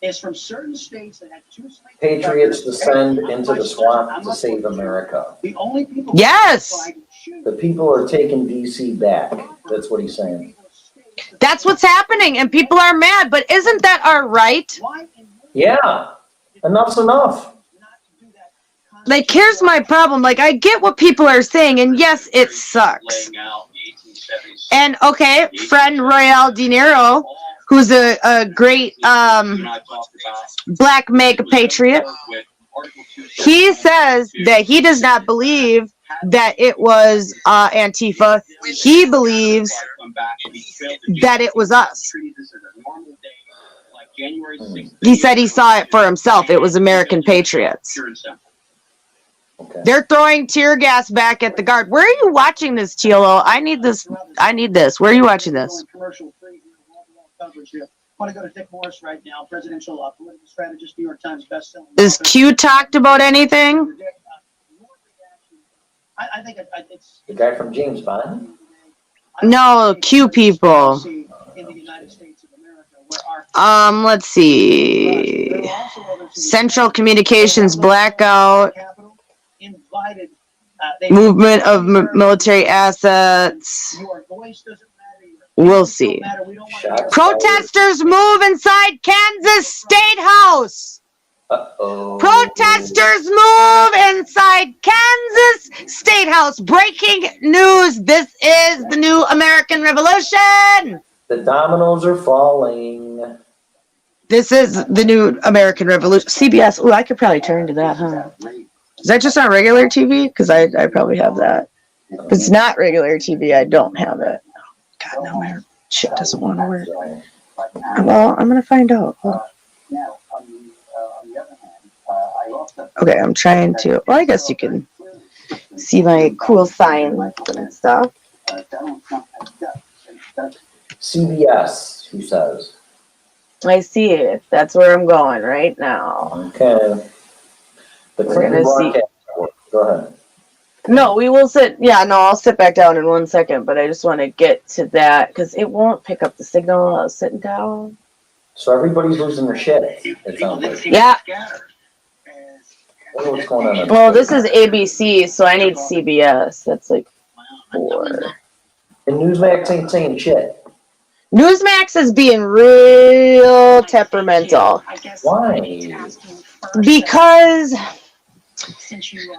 Speaker 6: Is from certain states that had two
Speaker 4: Patriots descend into the swamp to save America.
Speaker 6: The only people
Speaker 1: Yes.
Speaker 4: The people are taking DC back. That's what he's saying.
Speaker 1: That's what's happening, and people are mad. But isn't that our right?
Speaker 4: Yeah. Enough's enough.
Speaker 1: Like, here's my problem. Like, I get what people are saying, and yes, it sucks. And okay, friend Royale De Niro, who's a great black mega patriot, he says that he does not believe that it was Antifa. He believes that it was us. He said he saw it for himself. It was American patriots.
Speaker 4: Okay.
Speaker 1: They're throwing tear gas back at the guard. Where are you watching this, TLO? I need this. I need this. Where are you watching this?
Speaker 6: Want to go to Dick Morris right now, presidential political strategist, New York Times bestselling.
Speaker 1: Is Q talked about anything?
Speaker 6: I think it's
Speaker 4: The guy from James Bond?
Speaker 1: No, Q people.
Speaker 6: in the United States of America, where our
Speaker 1: Let's see. Central Communications blackout.
Speaker 6: invited
Speaker 1: Movement of military assets.
Speaker 6: your voice doesn't matter.
Speaker 1: We'll see.
Speaker 6: We don't want
Speaker 4: Shots
Speaker 1: Protesters move inside Kansas State House.
Speaker 4: Uh-oh.
Speaker 1: Protesters move inside Kansas State House. Breaking news. This is the new American Revolution.
Speaker 4: The dominoes are falling.
Speaker 1: This is the new American Revolution. CBS. Oh, I could probably turn to that, huh? Is that just on regular TV? Because I probably have that. If it's not regular TV, I don't have it. God, no, my shit doesn't want to work. Well, I'm going to find out. Hold on. Okay, I'm trying to. Well, I guess you can see my cool signs and stuff.
Speaker 4: CBS, who says?
Speaker 1: I see it. That's where I'm going right now.
Speaker 4: Okay. The
Speaker 1: We're
Speaker 4: Clinton
Speaker 1: gonna see.
Speaker 4: broadcast network. Go ahead.
Speaker 1: No, we will sit. Yeah, no, I'll sit back down in 1 second, but I just want to get to that because it won't pick up the signal. I was sitting down.
Speaker 4: So everybody's losing their shit. It sounds like.
Speaker 1: Yeah.
Speaker 4: I wonder what's going on.
Speaker 1: Well, this is ABC, so I need CBS. That's like 4.
Speaker 4: And Newsmax ain't saying shit.
Speaker 1: Newsmax is being real temperamental
Speaker 4: Why?
Speaker 1: because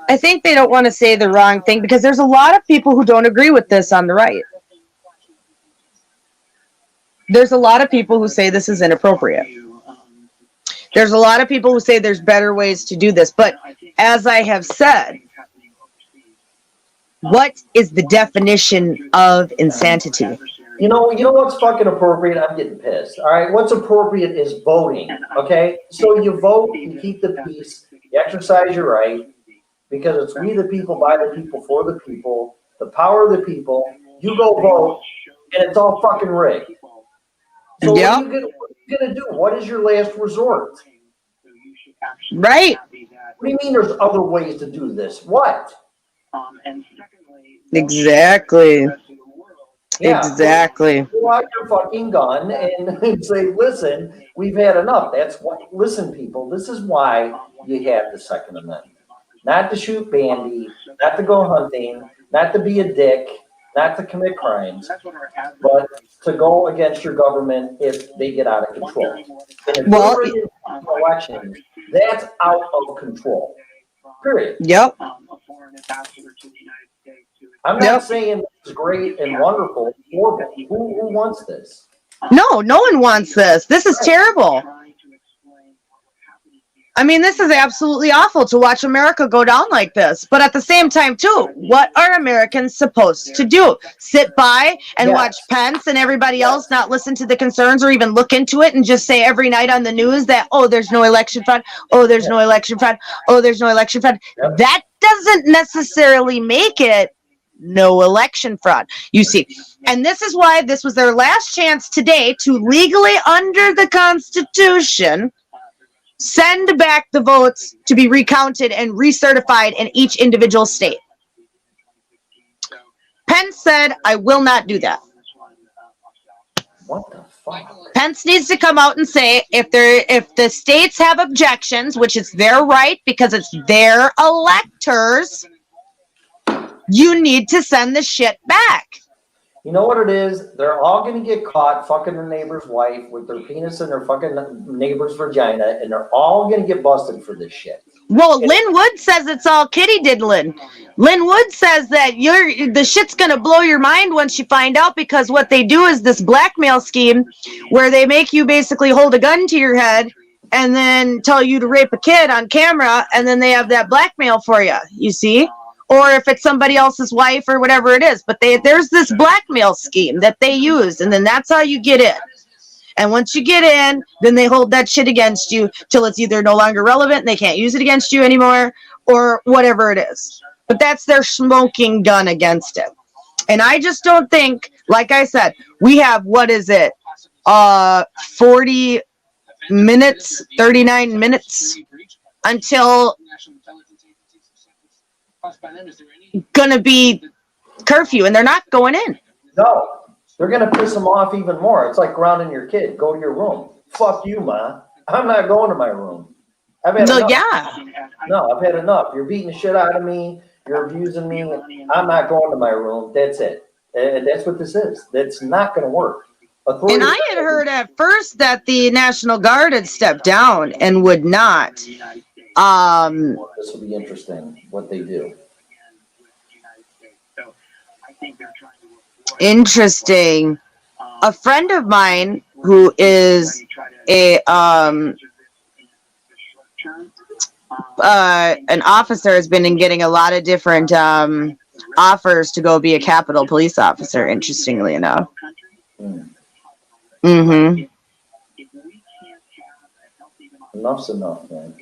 Speaker 1: I think they don't want to say the wrong thing because there's a lot of people who don't agree with this on the right. There's a lot of people who say this is inappropriate. There's a lot of people who say there's better ways to do this. But as I have said, what is the definition of insanity?
Speaker 4: You know what's fucking appropriate? I'm getting pissed. All right, what's appropriate is voting. Okay, so you vote, you keep the peace, you exercise your right, because it's we the people, by the people, for the people, the power of the people. You go vote, and it's all fucking rigged. So
Speaker 1: Yep.
Speaker 4: what are you gonna do? What is your last resort?
Speaker 1: Right.
Speaker 4: What do you mean there's other ways to do this? What?
Speaker 1: Exactly.
Speaker 4: Yeah.
Speaker 1: Exactly.
Speaker 4: Pull out your fucking gun and say, listen, we've had enough. That's what, listen, people, this is why you have the Second Amendment. Not to shoot bandy, not to go hunting, not to be a dick, not to commit crimes, but to go against your government if they get out of control. And if
Speaker 1: Well,
Speaker 4: you're in elections, that's out of control. Period.
Speaker 1: Yep.
Speaker 4: I'm not saying it's great and wonderful, horrible. Who wants this?
Speaker 1: No one wants this. This is terrible. I mean, this is absolutely awful to watch America go down like this. But at the same time, too, what are Americans supposed to do? Sit by and watch Pence and everybody else not listen to the concerns or even look into it and just say every night on the news that, oh, there's no election fraud. Oh, there's no election fraud. Oh, there's no election fraud. That doesn't necessarily make it no election fraud, you see. And this is why this was their last chance today to legally, under the Constitution, send back the votes to be recounted and recertified in each individual state. Pence said, I will not do that.
Speaker 4: What the fuck?
Speaker 1: Pence needs to come out and say if the states have objections, which is their right because it's their electors, you need to send the shit back.
Speaker 4: You know what it is? They're all going to get caught fucking their neighbor's wife with their penis in their fucking neighbor's vagina, and they're all going to get busted for this shit.
Speaker 1: Well, Lynn Wood says it's all kitty diddling. Lynn Wood says that the shit's going to blow your mind once you find out, because what they do is this blackmail scheme where they make you basically hold a gun to your head and then tell you to rape a kid on camera, and then they have that blackmail for you, you see? Or if it's somebody else's wife or whatever it is. But there's this blackmail scheme that they use, and then that's how you get in. And once you get in, then they hold that shit against you till it's either no longer relevant and they can't use it against you anymore, or whatever it is. But that's their smoking gun against it. And I just don't think, like I said, we have, 40 minutes, 39 minutes until gonna be curfew, and they're not going in.
Speaker 4: No, they're gonna piss them off even more. It's like grounding your kid. Go to your room. Fuck you, ma. I'm not going to my room. I've had enough.
Speaker 1: Yeah.
Speaker 4: No, I've had enough. You're beating the shit out of me. You're abusing me. I'm not going to my room. That's it. That's what this is. That's not gonna work.
Speaker 1: And I had heard at first that the National Guard had stepped down and would not.
Speaker 4: This will be interesting what they do.
Speaker 1: Interesting. A friend of mine who is an officer has been getting a lot of different offers to go be a Capitol Police officer, interestingly enough. Mm-hmm.
Speaker 4: Enough's enough, man.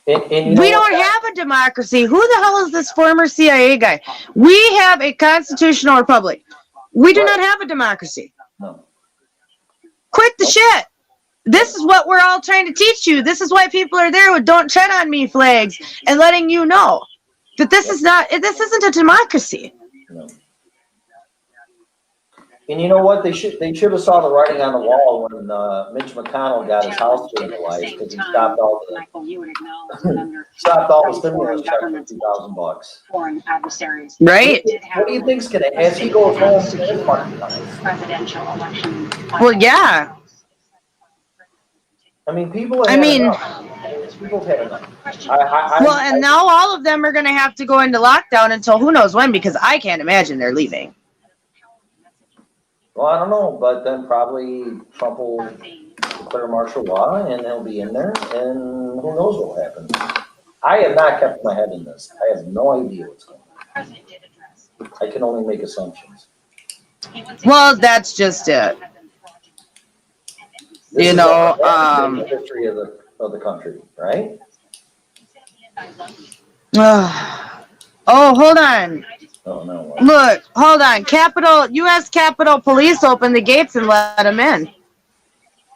Speaker 1: We don't have a democracy. Who the hell is this former CIA guy? We have a constitutional republic. We do not have a democracy.
Speaker 4: No.
Speaker 1: Quit the shit. This is what we're all trying to teach you. This is why people are there with "Don't Tread on Me" flags and letting you know that this isn't a democracy.
Speaker 4: No. And you know what? They should have saw the writing on the wall when Mitch McConnell got his house vandalized because he stopped all the stimulus checks for $2,000.
Speaker 7: Foreign adversaries.
Speaker 1: Right.
Speaker 4: What do you think's gonna as he goes home to his party?
Speaker 7: Presidential election.
Speaker 1: Well, yeah.
Speaker 4: I mean, people have had enough. People have had enough.
Speaker 1: Well, and now all of them are going to have to go into lockdown until who knows when, because I can't imagine they're leaving.
Speaker 4: Well, I don't know, but then probably Trump will declare martial law and he'll be in there, and who knows what will happen. I have not kept my head in this. I have no idea what's going on. I can only make assumptions.
Speaker 1: Well, that's just it.
Speaker 4: This
Speaker 1: You
Speaker 4: is
Speaker 1: know,
Speaker 4: the history of the country, right?
Speaker 1: Oh, hold on.
Speaker 4: Oh no.
Speaker 1: Look, hold on. U.S. Capitol Police opened the gates and let them in.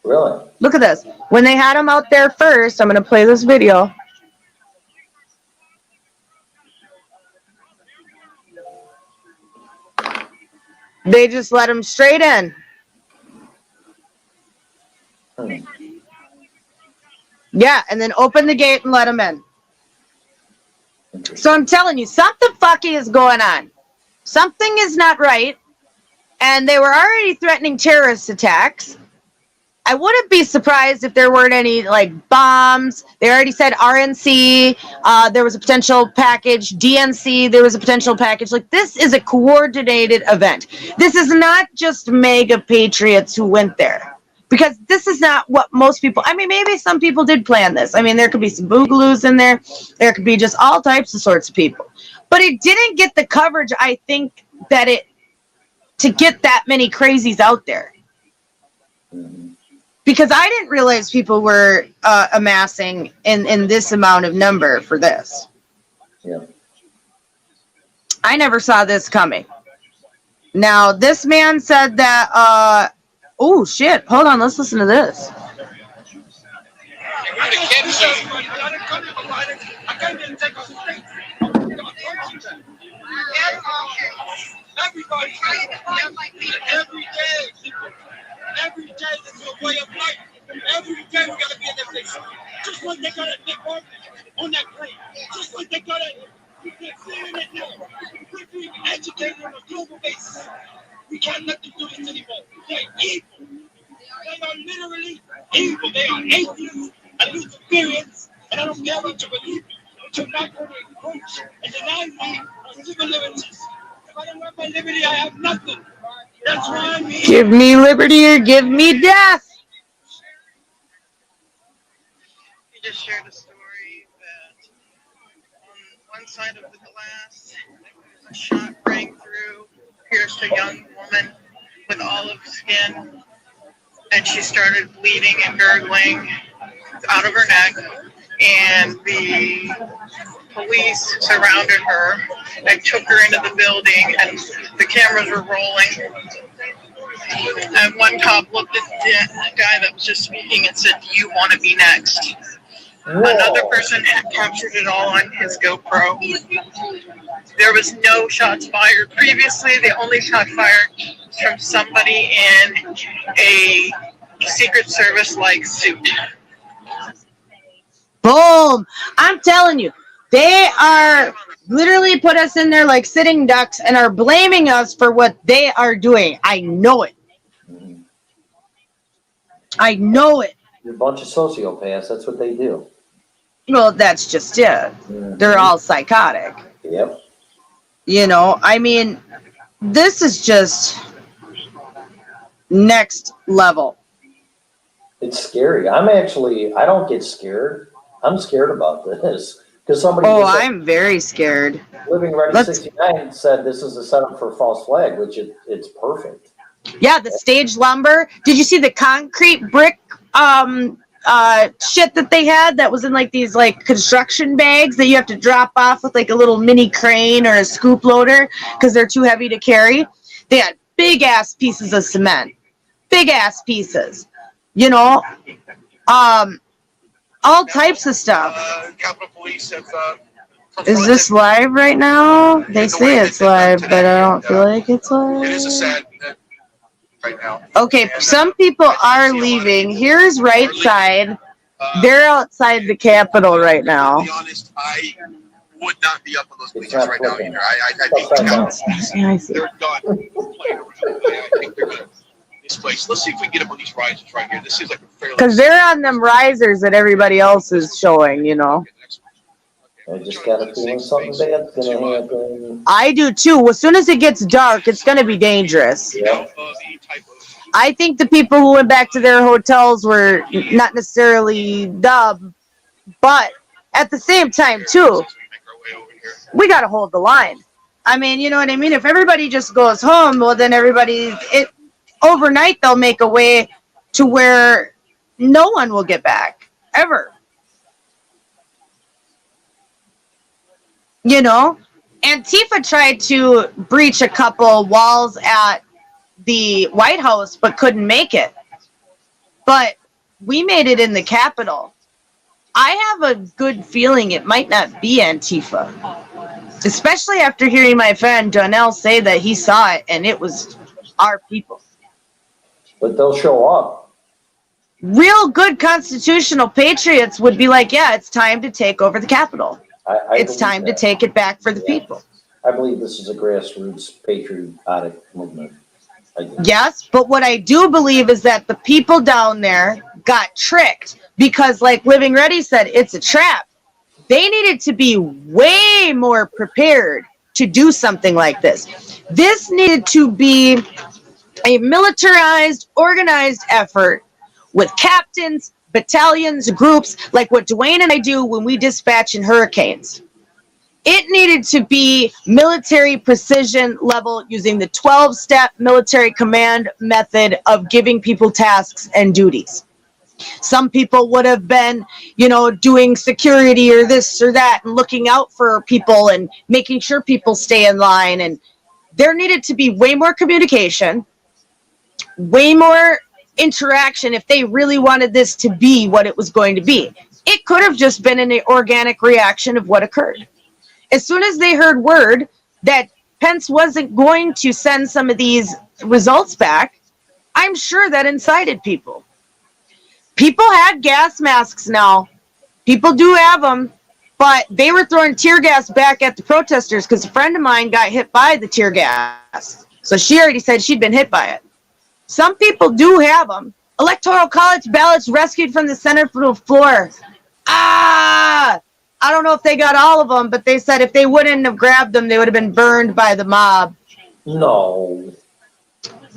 Speaker 4: Really?
Speaker 1: Look at this. When they had them out there first, I'm going to play this video. They just let them straight in. Yeah, and then open the gate and let them in. So I'm telling you, something fucky is going on. Something is not right. And they were already threatening terrorist attacks. I wouldn't be surprised if there weren't any, bombs. They already said RNC. There was a potential package. DNC, there was a potential package. This is a coordinated event. This is not just mega patriots who went there. Because this is not what most people, I mean, maybe some people did plan this. I mean, there could be some boogaloos in there. There could be just all types of sorts of people. But it didn't get the coverage, I think, that to get that many crazies out there. Because I didn't realize people were amassing in this amount of number for this.
Speaker 4: Yeah.
Speaker 1: I never saw this coming. Now, this man said that, oh, shit. Hold on. Let's listen to this.
Speaker 8: Every day this is a way of life. Every day we gotta be in that place. Just like they got a network on that plane. Just like they got they're clearing it now. We're being educated on a global basis. We can't let them do this anymore. They're evil. They are literally evil. They are atheists and Luciferians. And I don't care what you believe, but you're not going to encroach and deny me my civil liberties. If I don't want my liberty, I have nothing. That's why I mean.
Speaker 1: Give me liberty or give me death.
Speaker 9: He just shared a story that on one side of the glass, a shot rang through, pierced a young woman with olive skin, and she started bleeding and gurgling out of her neck, and the police surrounded her and took her into the building, and the cameras were rolling. And one cop looked at the guy that was just speaking and said, "Do you want to be next?"
Speaker 4: Whoa.
Speaker 9: Another person had captured it all on his GoPro. There was no shots fired previously. The only shot fired was from somebody in a Secret Service-like suit.
Speaker 1: Boom. I'm telling you, they are literally put us in there like sitting ducks and are blaming us for what they are doing. I know it. I know it.
Speaker 4: You're a bunch of sociopaths. That's what they do.
Speaker 1: Well, that's just it. They're all psychotic.
Speaker 4: Yep.
Speaker 1: You know, I mean, this is just next level.
Speaker 4: It's scary. I don't get scared. I'm scared about this. Because somebody
Speaker 1: I'm very scared.
Speaker 4: Living Ready 69 said this is a setup for false flag, which it's perfect.
Speaker 1: Yeah, the stage lumber. Did you see the concrete brick shit that they had that was in like these like construction bags that you have to drop off with like a little mini crane or a scoop loader because they're too heavy to carry? They had big ass pieces of cement. Big ass pieces. You know? All types of stuff.
Speaker 8: Capitol Police have
Speaker 1: Is this live right now? They say it's live, but I don't feel like it's live.
Speaker 8: It is a sad right now.
Speaker 1: Okay, some people are leaving. Here's right side. They're outside the Capitol right now.
Speaker 8: To be honest, I would not be up on those bleachers right now either. I think the Capitol, they're done playing around. I think they're gonna this place. Let's see if we can get up on these risers right here. This seems like a fairly.
Speaker 1: Because they're on them risers that everybody else is showing, you know.
Speaker 4: I just got a feeling something bad's gonna happen.
Speaker 1: I do too. As soon as it gets dark, it's going to be dangerous.
Speaker 4: Yeah.
Speaker 1: I think the people who went back to their hotels were not necessarily dumb, but at the same time too, we got to hold the line. I mean, you know what I mean? If everybody just goes home, well, then overnight they'll make a way to where no one will get back ever. You know, Antifa tried to breach a couple walls at the White House, but couldn't make it. But we made it in the Capitol. I have a good feeling it might not be Antifa, especially after hearing my friend Donnell say that he saw it and it was our people.
Speaker 4: But they'll show up.
Speaker 1: Real good constitutional patriots would be like, yeah, it's time to take over the Capitol. It's time to take it back for the people.
Speaker 4: I believe this is a grassroots patriotic movement.
Speaker 1: Yes, but what I do believe is that the people down there got tricked because, like Living Ready said, it's a trap. They needed to be way more prepared to do something like this. This needed to be a militarized, organized effort with captains, battalions, groups, like what Dwayne and I do when we dispatch in hurricanes. It needed to be military precision level using the 12-step military command method of giving people tasks and duties. Some people would have been, doing security or this or that and looking out for people and making sure people stay in line. And there needed to be way more communication, way more interaction if they really wanted this to be what it was going to be. It could have just been an organic reaction of what occurred. As soon as they heard word that Pence wasn't going to send some of these results back, I'm sure that incited people. People had gas masks now. People do have them, but they were throwing tear gas back at the protesters because a friend of mine got hit by the tear gas. So she already said she'd been hit by it. Some people do have them. Electoral college ballots rescued from the Senate floor. I don't know if they got all of them, but they said if they wouldn't have grabbed them, they would have been burned by the mob.
Speaker 4: No.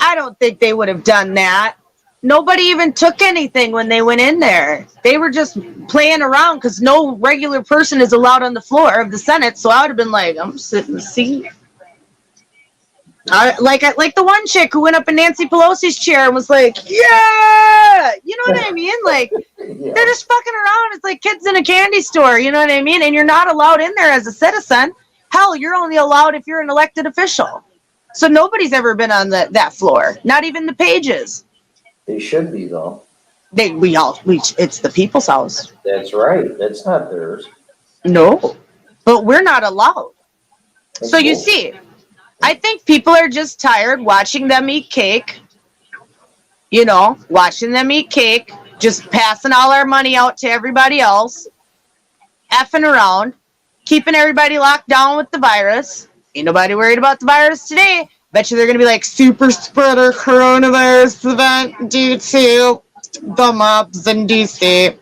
Speaker 1: I don't think they would have done that. Nobody even took anything when they went in there. They were just playing around because no regular person is allowed on the floor of the Senate. So I would have been like, I'm sitting in the seat. Like the one chick who went up in Nancy Pelosi's chair and was like, yeah, you know what I mean? Like,
Speaker 4: Yeah.
Speaker 1: they're just fucking around. It's like kids in a candy store, you know what I mean? And you're not allowed in there as a citizen. Hell, you're only allowed if you're an elected official. So nobody's ever been on that floor, not even the pages.
Speaker 4: They should be, though.
Speaker 1: It's the people's house.
Speaker 4: That's right. That's not theirs.
Speaker 1: No, but we're not allowed. So you see, I think people are just tired watching them eat cake, just passing all our money out to everybody else, effing around, keeping everybody locked down with the virus. Ain't nobody worried about the virus today. Bet you they're going to be like super spreader coronavirus event due to the mobs in DC.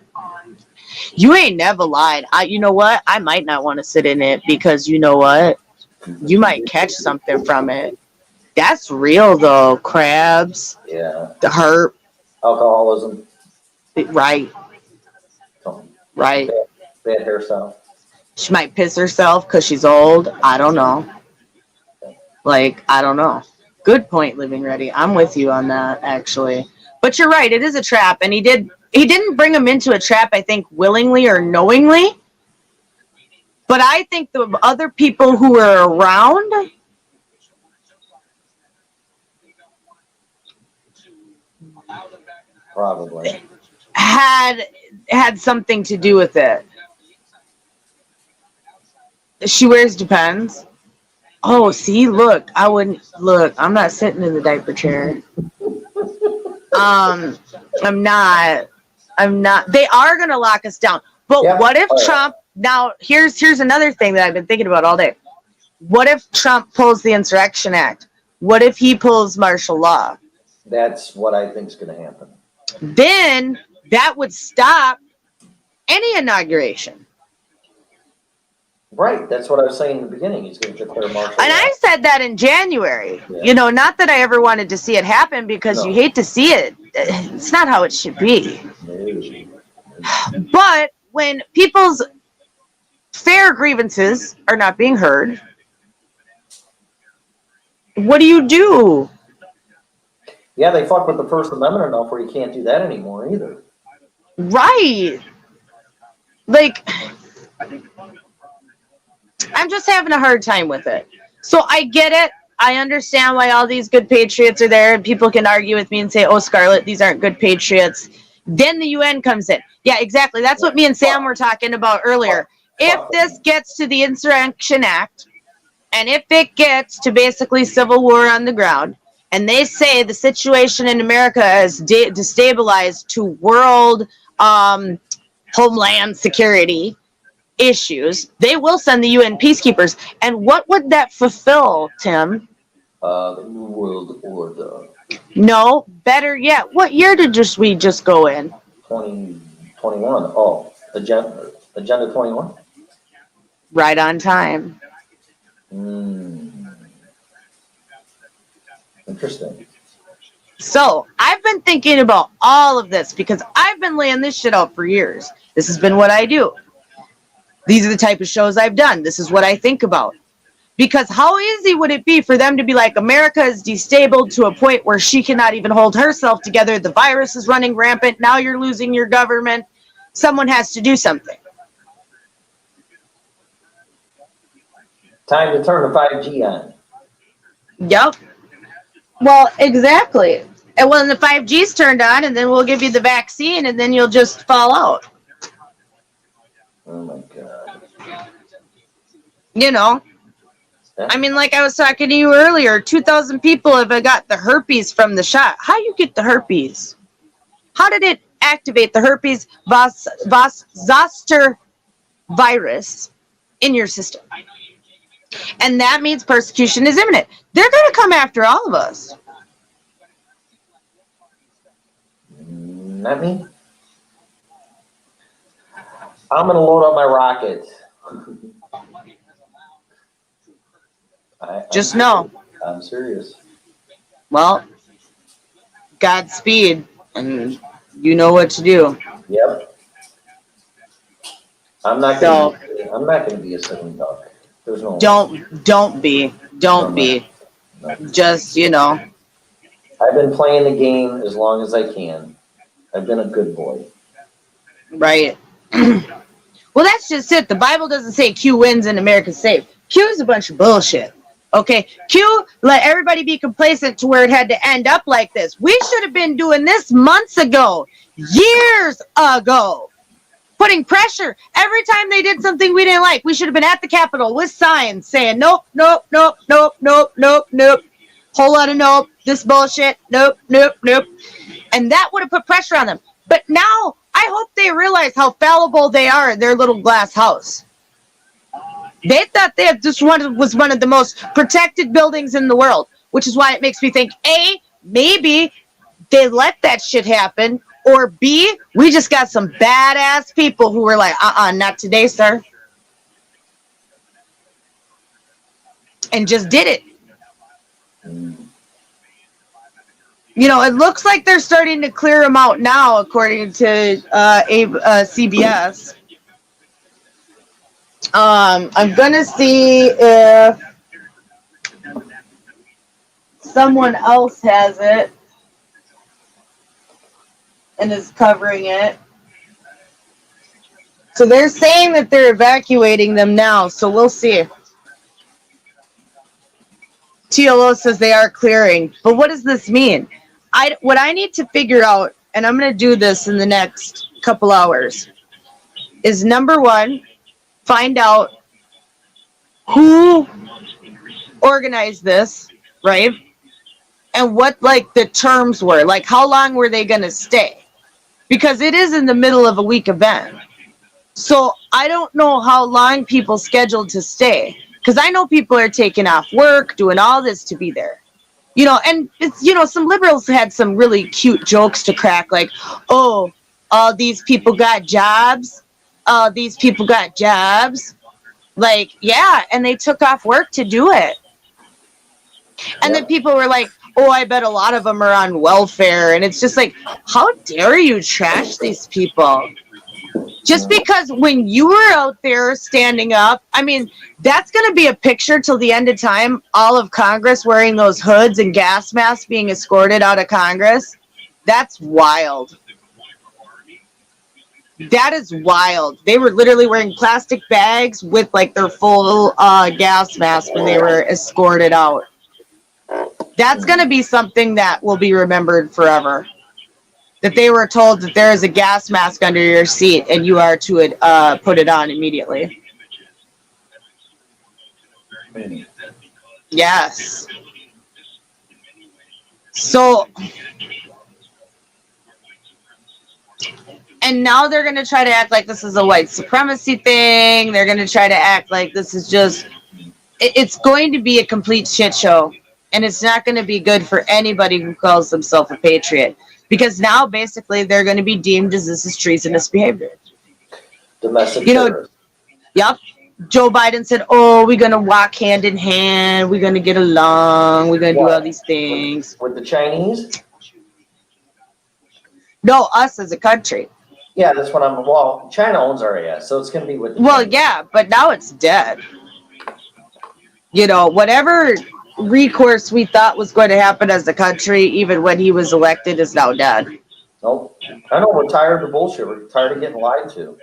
Speaker 1: You ain't never lied. You know what? I might not want to sit in it because you know what? You might catch something from it. That's real though. Crabs.
Speaker 4: Yeah.
Speaker 1: The herp.
Speaker 4: Alcoholism.
Speaker 1: Right. Right.
Speaker 4: Bad hairstyle.
Speaker 1: She might piss herself because she's old. I don't know. I don't know. Good point, Living Ready. I'm with you on that, actually. But you're right. It is a trap. And he didn't bring him into a trap, I think, willingly or knowingly. But I think the other people who were around
Speaker 4: Probably.
Speaker 1: had something to do with it. She wears Depends. Oh, see, look, I'm not sitting in the diaper chair. I'm not. They are going to lock us down. But
Speaker 4: Yeah.
Speaker 1: what if Trump, now here's another thing that I've been thinking about all day. What if Trump pulls the Insurrection Act? What if he pulls martial law?
Speaker 4: That's what I think is going to happen.
Speaker 1: Then that would stop any inauguration.
Speaker 4: Right. That's what I was saying in the beginning. He's going to declare martial law.
Speaker 1: And I said that in January.
Speaker 4: Yeah.
Speaker 1: Not that I ever wanted to see it happen because
Speaker 4: No.
Speaker 1: you hate to see it. It's not how it should be.
Speaker 4: No.
Speaker 1: But when people's fair grievances are not being heard, what do?
Speaker 4: Yeah, they fuck with the First Amendment enough where you can't do that anymore either.
Speaker 1: Right. I'm just having a hard time with it. So I get it. I understand why all these good patriots are there, and people can argue with me and say, oh, Scarlett, these aren't good patriots. Then the UN comes in. Yeah, exactly. That's what me and Sam were talking about earlier. If this gets to the Insurrection Act, and if it gets to basically civil war on the ground, and they say the situation in America is destabilized to world homeland security issues, they will send the UN peacekeepers. And what would that fulfill, Tim?
Speaker 4: The New World Order.
Speaker 1: No, better yet, what year did we just go in?
Speaker 4: 2021. Oh, Agenda 21?
Speaker 1: Right on time.
Speaker 4: Interesting.
Speaker 1: So I've been thinking about all of this because I've been laying this shit out for years. This has been what I do. These are the type of shows I've done. This is what I think about. Because how easy would it be for them to be like, America is destabilized to a point where she cannot even hold herself together. The virus is running rampant. Now you're losing your government. Someone has to do something.
Speaker 4: Time to turn the 5G on.
Speaker 1: Yep. Well, exactly. And when the 5G's turned on, and then we'll give you the vaccine, and then you'll just fall out.
Speaker 4: Oh my God.
Speaker 1: You know? I mean, like I was talking to you earlier, 2,000 people have got the herpes from the shot. How you get the herpes? How did it activate the herpes zoster virus in your system? And that means persecution is imminent. They're going to come after all of us.
Speaker 4: Not me. I'm going to load up my rocket.
Speaker 1: Just know.
Speaker 4: I'm serious.
Speaker 1: Well, Godspeed, and you know what to do.
Speaker 4: Yep. I'm not going to be a sitting duck. There's no.
Speaker 1: Don't be.
Speaker 4: No.
Speaker 1: Just, you know.
Speaker 4: I've been playing the game as long as I can. I've been a good boy.
Speaker 1: Right. Well, that's just it. The Bible doesn't say Q wins and America's safe. Q is a bunch of bullshit. Okay, Q let everybody be complacent to where it had to end up like this. We should have been doing this months ago, years ago, putting pressure. Every time they did something we didn't like, we should have been at the Capitol with signs saying, nope, nope, nope, nope, nope, nope, nope. Whole lot of nope, this bullshit, nope, nope, nope. And that would have put pressure on them. But now, I hope they realize how fallible they are in their little glass house. They thought this one was one of the most protected buildings in the world, which is why it makes me think, A, maybe they let that shit happen, or B, we just got some badass people who were like, not today, sir. And just did it. You know, it looks like they're starting to clear them out now, according to CBS. I'm gonna see if someone else has it and is covering it. So they're saying that they're evacuating them now, so we'll see. TLO says they are clearing, but what does this mean? What I need to figure out, and I'm gonna do this in the next couple hours, is number one, find out who organized this, right? And what, like, the terms were. Like, how long were they going to stay? Because it is in the middle of a week event. So I don't know how long people scheduled to stay. Because I know people are taking off work, doing all this to be there. You know, and, it's, you know, some liberals had some really cute jokes to crack. Like, oh, all these people got jobs. These people got jobs. Like, yeah, and they took off work to do it. And then people were like, oh, I bet a lot of them are on welfare. And it's just like, how dare you trash these people? Just because when you were out there standing up, I mean, that's going to be a picture till the end of time, all of Congress wearing those hoods and gas masks being escorted out of Congress. That's wild. That is wild. They were literally wearing plastic bags with like their full gas mask when they were escorted out. That's going to be something that will be remembered forever. That they were told that there is a gas mask under your seat and you are to put it on immediately. Yes. So... And now they're going to try to act like this is a white supremacy thing. They're going to try to act like this is just... It's going to be a complete shit show. And it's not going to be good for anybody who calls themselves a patriot. Because now, basically, they're going to be deemed as this is treasonous behavior.
Speaker 4: Domestic terrorists.
Speaker 1: Yep. Joe Biden said, oh, we're going to walk hand in hand. We're going to get along. We're going to do all these things.
Speaker 4: With the Chinese?
Speaker 1: No, us as a country.
Speaker 4: Yeah, that's what well, China owns our ass, so it's going to be with.
Speaker 1: Well, yeah, but now it's dead. You know, whatever recourse we thought was going to happen as a country, even when he was elected, is now dead.
Speaker 4: Nope. I know, we're tired of the bullshit. We're tired of getting lied to.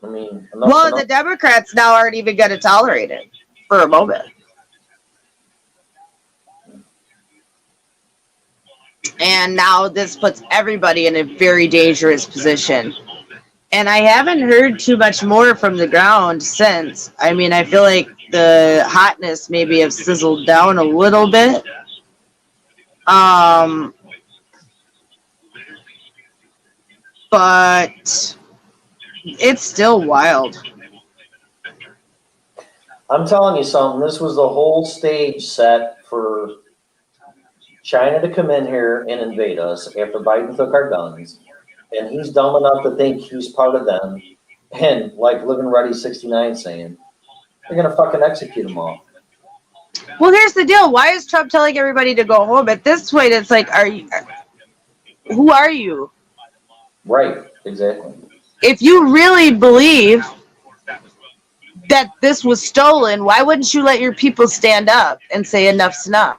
Speaker 4: I mean,
Speaker 1: Well, the Democrats now aren't even going to tolerate it for a moment. And now this puts everybody in a very dangerous position. And I haven't heard too much more from the ground since. I mean, I feel like the hotness maybe have sizzled down a little bit. But it's still wild.
Speaker 4: I'm telling you something. This was the whole stage set for China to come in here and invade us after Biden took our guns. And he's dumb enough to think he's part of them. And like Living Ready 69 saying, they're going to fucking execute them all.
Speaker 1: Well, here's the deal. Why is Trump telling everybody to go home? At this point, it's like, who are you?
Speaker 4: Right, exactly.
Speaker 1: If you really believe that this was stolen, why wouldn't you let your people stand up and say enough's enough?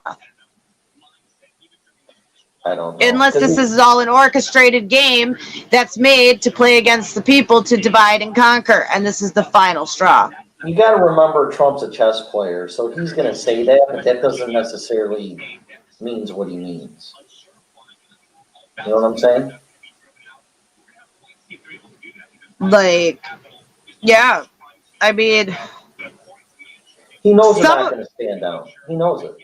Speaker 4: I don't know.
Speaker 1: Unless this is all an orchestrated game that's made to play against the people to divide and conquer, and this is the final straw.
Speaker 4: You got to remember Trump's a chess player, so he's going to say that, but that doesn't necessarily means what he means. You know what I'm saying?
Speaker 1: Like, yeah, I mean,
Speaker 4: he knows they're not going to stand down. He knows it.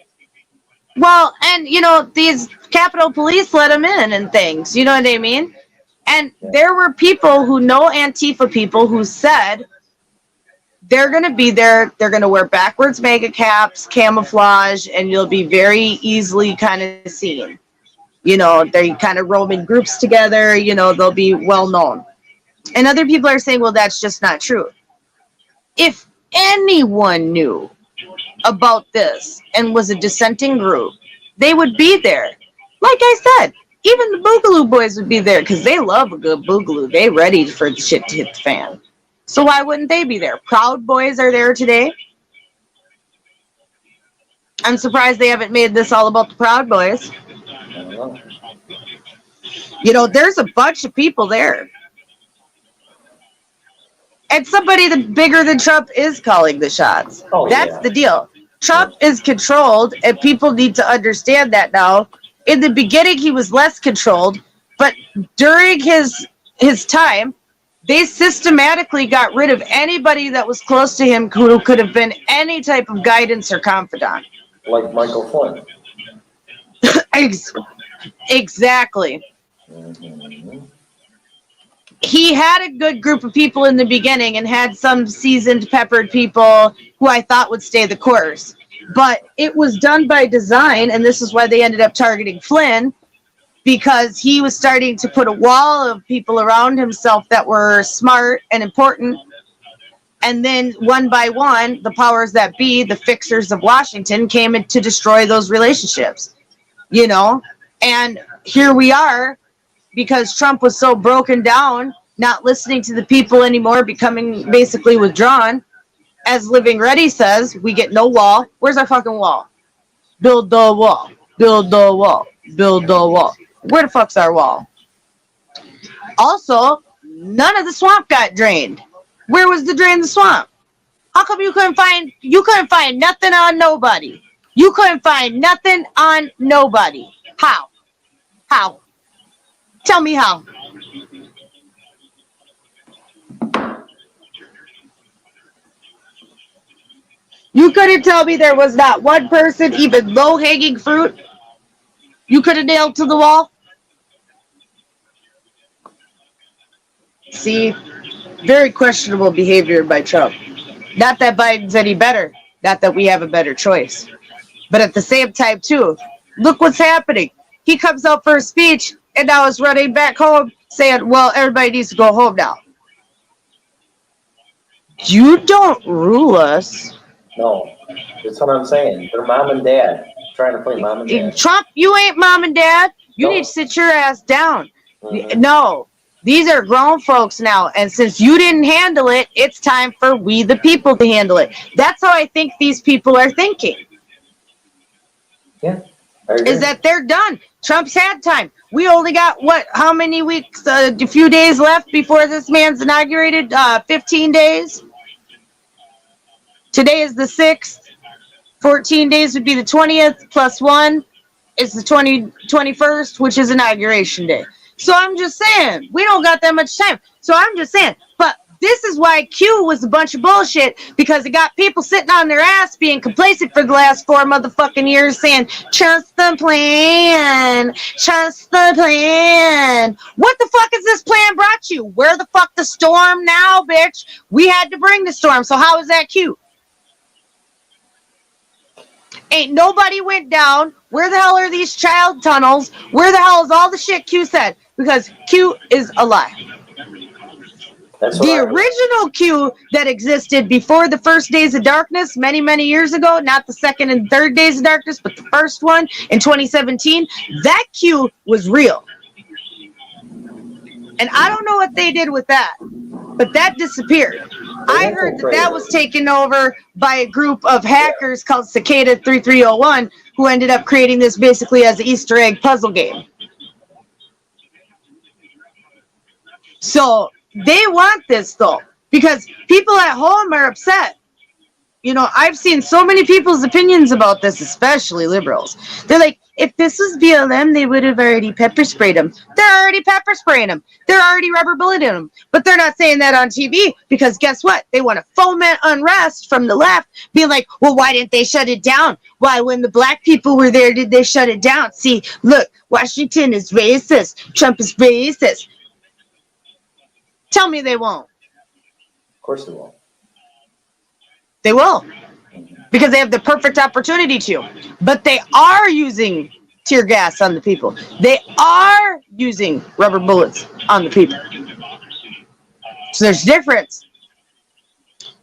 Speaker 1: Well, and you know, these Capitol Police let him in and things. You know what I mean? And there were people who know Antifa people who said they're going to be there. They're going to wear backwards mega caps, camouflage, and you'll be very easily kind of seen. You know, they kind of roam in groups together. You know, they'll be well known. And other people are saying, well, that's just not true. If anyone knew about this and was a dissenting group, they would be there. Like I said, even the Boogaloo Boys would be there because they love a good Boogaloo. They ready for the shit to hit the fan. So why wouldn't they be there? Proud Boys are there today. I'm surprised they haven't made this all about the Proud Boys. You know, there's a bunch of people there. And somebody that bigger than Trump is calling the shots.
Speaker 4: Oh,
Speaker 1: that's the deal. Trump is controlled, and people need to understand that now. In the beginning, he was less controlled, but during his time, they systematically got rid of anybody that was close to him who could have been any type of guidance or confidant.
Speaker 4: Like Michael Flynn.
Speaker 1: Exactly.
Speaker 4: Mm-hmm.
Speaker 1: He had a good group of people in the beginning and had some seasoned, peppered people who I thought would stay the course. But it was done by design, and this is why they ended up targeting Flynn, because he was starting to put a wall of people around himself that were smart and important. And then one by one, the powers that be, the fixers of Washington, came in to destroy those relationships. You know? And here we are, because Trump was so broken down, not listening to the people anymore, becoming basically withdrawn. As Living Ready says, we get no wall. Where's our fucking wall? Build the wall. Build the wall. Build the wall. Where the fuck's our wall? Also, none of the swamp got drained. Where was the drain of the swamp? How come you couldn't find nothing on nobody? You couldn't find nothing on nobody. How? How? Tell me how. You couldn't tell me there was not one person, even low-hanging fruit, you could have nailed to the wall? See, very questionable behavior by Trump. Not that Biden's any better. Not that we have a better choice. But at the same time, too, look what's happening. He comes out for a speech, and now is running back home saying, well, everybody needs to go home now. You don't rule us.
Speaker 4: No, that's what I'm saying. They're mom and dad trying to play mom and dad.
Speaker 1: Trump, you ain't mom and dad. You need to sit your ass down. No, these are grown folks now. And since you didn't handle it, it's time for we the people to handle it. That's how I think these people are thinking.
Speaker 4: Yeah. I agree.
Speaker 1: Is that they're done. Trump's had time. We only got, what, how many weeks, a few days left before this man's inaugurated? 15 days. Today is the 6th. 14 days would be the 20th, plus 1 is the 21st, which is inauguration day. So I'm just saying, we don't got that much time. So I'm just saying, but this is why Q was a bunch of bullshit, because it got people sitting on their ass being complacent for the last 4 motherfucking years saying, trust the plan, trust the plan. What the fuck is this plan brought you? Where the fuck the storm now, bitch? We had to bring the storm, so how is that cute? Ain't nobody went down. Where the hell are these child tunnels? Where the hell is all the shit Q said? Because Q is a lie. The original Q that existed before the first Days of Darkness many, many years ago, not the second and third Days of Darkness, but the first one in 2017, that Q was real. And I don't know what they did with that, but that disappeared. I heard that that was taken over by a group of hackers called Cicada 3301, who ended up creating this basically as an Easter egg puzzle game. So they want this though, because people at home are upset. You know, I've seen so many people's opinions about this, especially liberals. They're like, if this was BLM, they would have already pepper sprayed them. They're already pepper spraying them. They're already rubber bulleting them. But they're not saying that on TV, because guess what? They want to foment unrest from the left, being like, well, why didn't they shut it down? Why, when the black people were there, did they shut it down? See, look, Washington is racist. Trump is racist. Tell me they won't.
Speaker 4: Of course they won't.
Speaker 1: They will, because they have the perfect opportunity to. But they are using tear gas on the people. They are using rubber bullets on the people. So there's difference.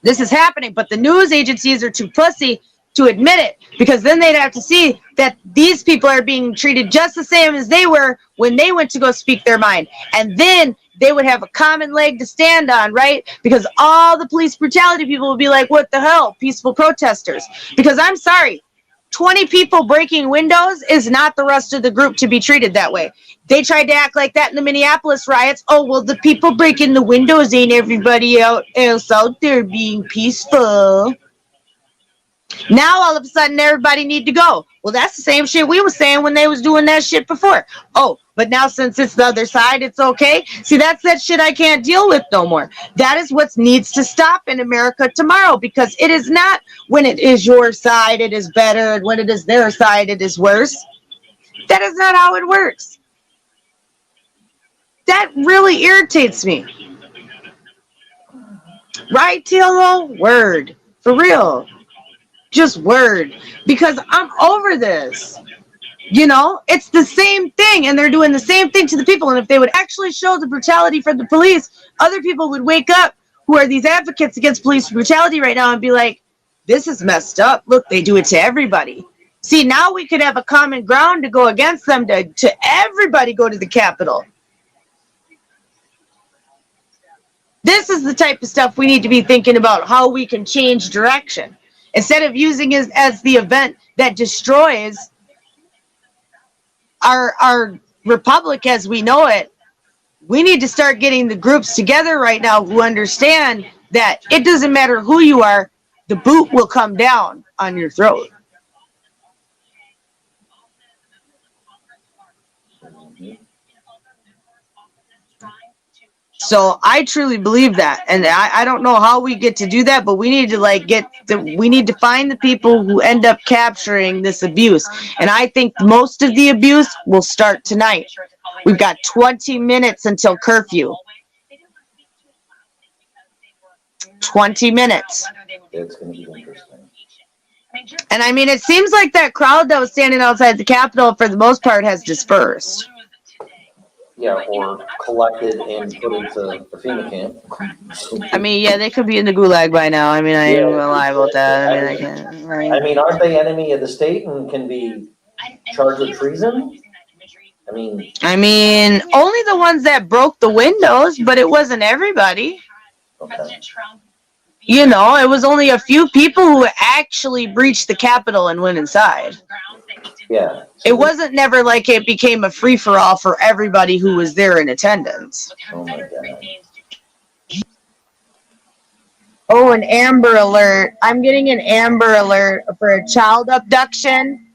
Speaker 1: This is happening, but the news agencies are too pussy to admit it, because then they'd have to see that these people are being treated just the same as they were when they went to go speak their mind. And then they would have a common leg to stand on, right? Because all the police brutality people would be like, what the hell, peaceful protesters? Because I'm sorry, 20 people breaking windows is not the rest of the group to be treated that way. They tried to act like that in the Minneapolis riots. Oh, well, the people breaking the windows ain't everybody else out there being peaceful. Now all of a sudden everybody need to go. Well, that's the same shit we was saying when they was doing that shit before. Oh, but now since it's the other side, it's okay. See, that's that shit I can't deal with no more. That is what needs to stop in America tomorrow, because it is not when it is your side, it is better, and when it is their side, it is worse. That is not how it works. That really irritates me. Right, TLO? Word. For real. Just word. Because I'm over this. You know, it's the same thing, and they're doing the same thing to the people. And if they would actually show the brutality from the police, other people would wake up who are these advocates against police brutality right now and be like, this is messed up. Look, they do it to everybody. See, now we could have a common ground to go against them, to everybody go to the Capitol. This is the type of stuff we need to be thinking about, how we can change direction. Instead of using it as the event that destroys our republic as we know it, we need to start getting the groups together right now who understand that it doesn't matter who you are, the boot will come down on your throat. So I truly believe that, and I don't know how we get to do that, but we need to we need to find the people who end up capturing this abuse. And I think most of the abuse will start tonight. We've got 20 minutes until curfew. 20 minutes.
Speaker 4: It's going to be interesting.
Speaker 1: And I mean, it seems like that crowd that was standing outside the Capitol, for the most part, has dispersed.
Speaker 4: Yeah, or collected and put into the FEMA camp.
Speaker 1: I mean, yeah, they could be in the gulag by now. I mean, I ain't gonna lie about that. I mean, I can't. Right.
Speaker 4: I mean, aren't they enemy of the state and can be charged with treason? I
Speaker 1: only
Speaker 4: mean,
Speaker 1: the ones that broke the windows, but it wasn't everybody.
Speaker 4: okay.
Speaker 1: You know, it was only a few people who actually breached the Capitol and went inside.
Speaker 4: Yeah.
Speaker 1: It wasn't never like it became a free-for-all for everybody who was there in attendance.
Speaker 4: Oh my God.
Speaker 1: Oh, an Amber Alert. I'm getting an Amber Alert for a child abduction.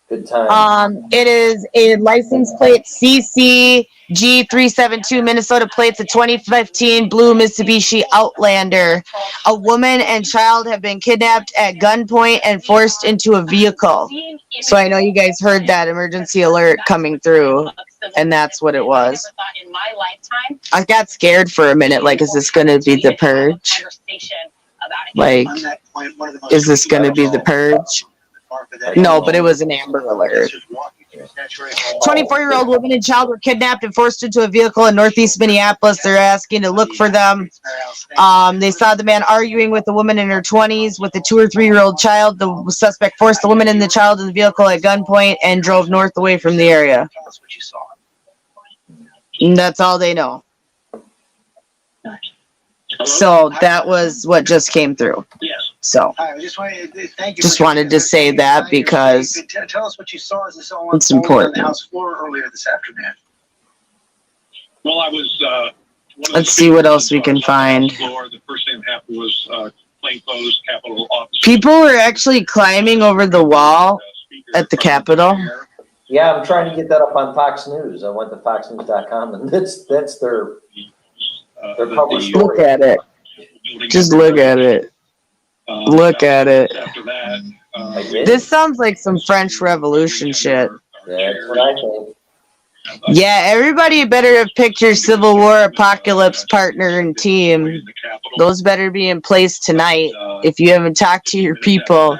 Speaker 4: Good time.
Speaker 1: It is a license plate CCG372 Minnesota plates, a 2015 blue Mitsubishi Outlander. A woman and child have been kidnapped at gunpoint and forced into a vehicle. So I know you guys heard that emergency alert coming through, and that's what it was. I got scared for a minute, like, is this going to be the purge? Like, is this going to be the purge? No, but it was an Amber Alert. 24-year-old woman and child were kidnapped and forced into a vehicle in northeast Minneapolis. They're asking to look for them. They saw the man arguing with a woman in her 20s with a 2 or 3-year-old child. The suspect forced the woman and the child in the vehicle at gunpoint and drove north away from the area. And that's all they know. So that was what just came through. So just wanted to say that because
Speaker 6: Tell us what you saw as this all
Speaker 1: it's
Speaker 6: unfolded on
Speaker 1: important.
Speaker 6: the House floor earlier this afternoon.
Speaker 2: Well, I was.
Speaker 1: Let's see what else we can find.
Speaker 2: The first thing that happened was plainclothes Capitol officers.
Speaker 1: People were actually climbing over the wall at the Capitol.
Speaker 4: Yeah, I'm trying to get that up on Fox News. I went to foxnews.com and that's their published story.
Speaker 1: Look at it. Just look at it. Look at it.
Speaker 2: After that,
Speaker 1: This sounds like some French Revolution shit.
Speaker 4: That's what I think.
Speaker 1: Yeah, everybody better have picked your Civil War apocalypse partner and team. Those better be in place tonight. If you haven't talked to your people,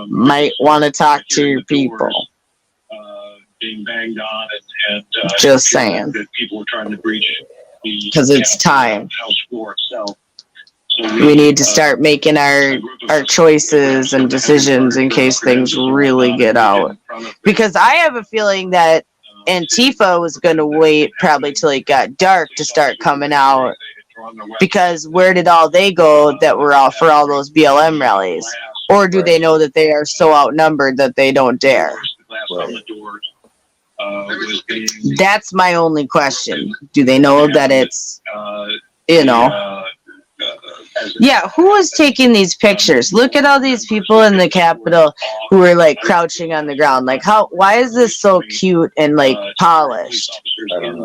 Speaker 1: might want to talk to your people.
Speaker 2: Being banged on and
Speaker 1: Just saying.
Speaker 2: that people were trying to breach the
Speaker 1: 'Cause it's time.
Speaker 2: House floor itself. So
Speaker 1: We need to start making our choices and decisions in case things really get out. Because I have a feeling that Antifa was going to wait probably till it got dark to start coming out. Because where did all they go that were out for all those BLM rallies? Or do they know that they are so outnumbered that they don't dare? That's my only question. Do they know that it's, you know? Yeah, who was taking these pictures? Look at all these people in the Capitol who are like crouching on the ground. Like, why is this so cute and like polished?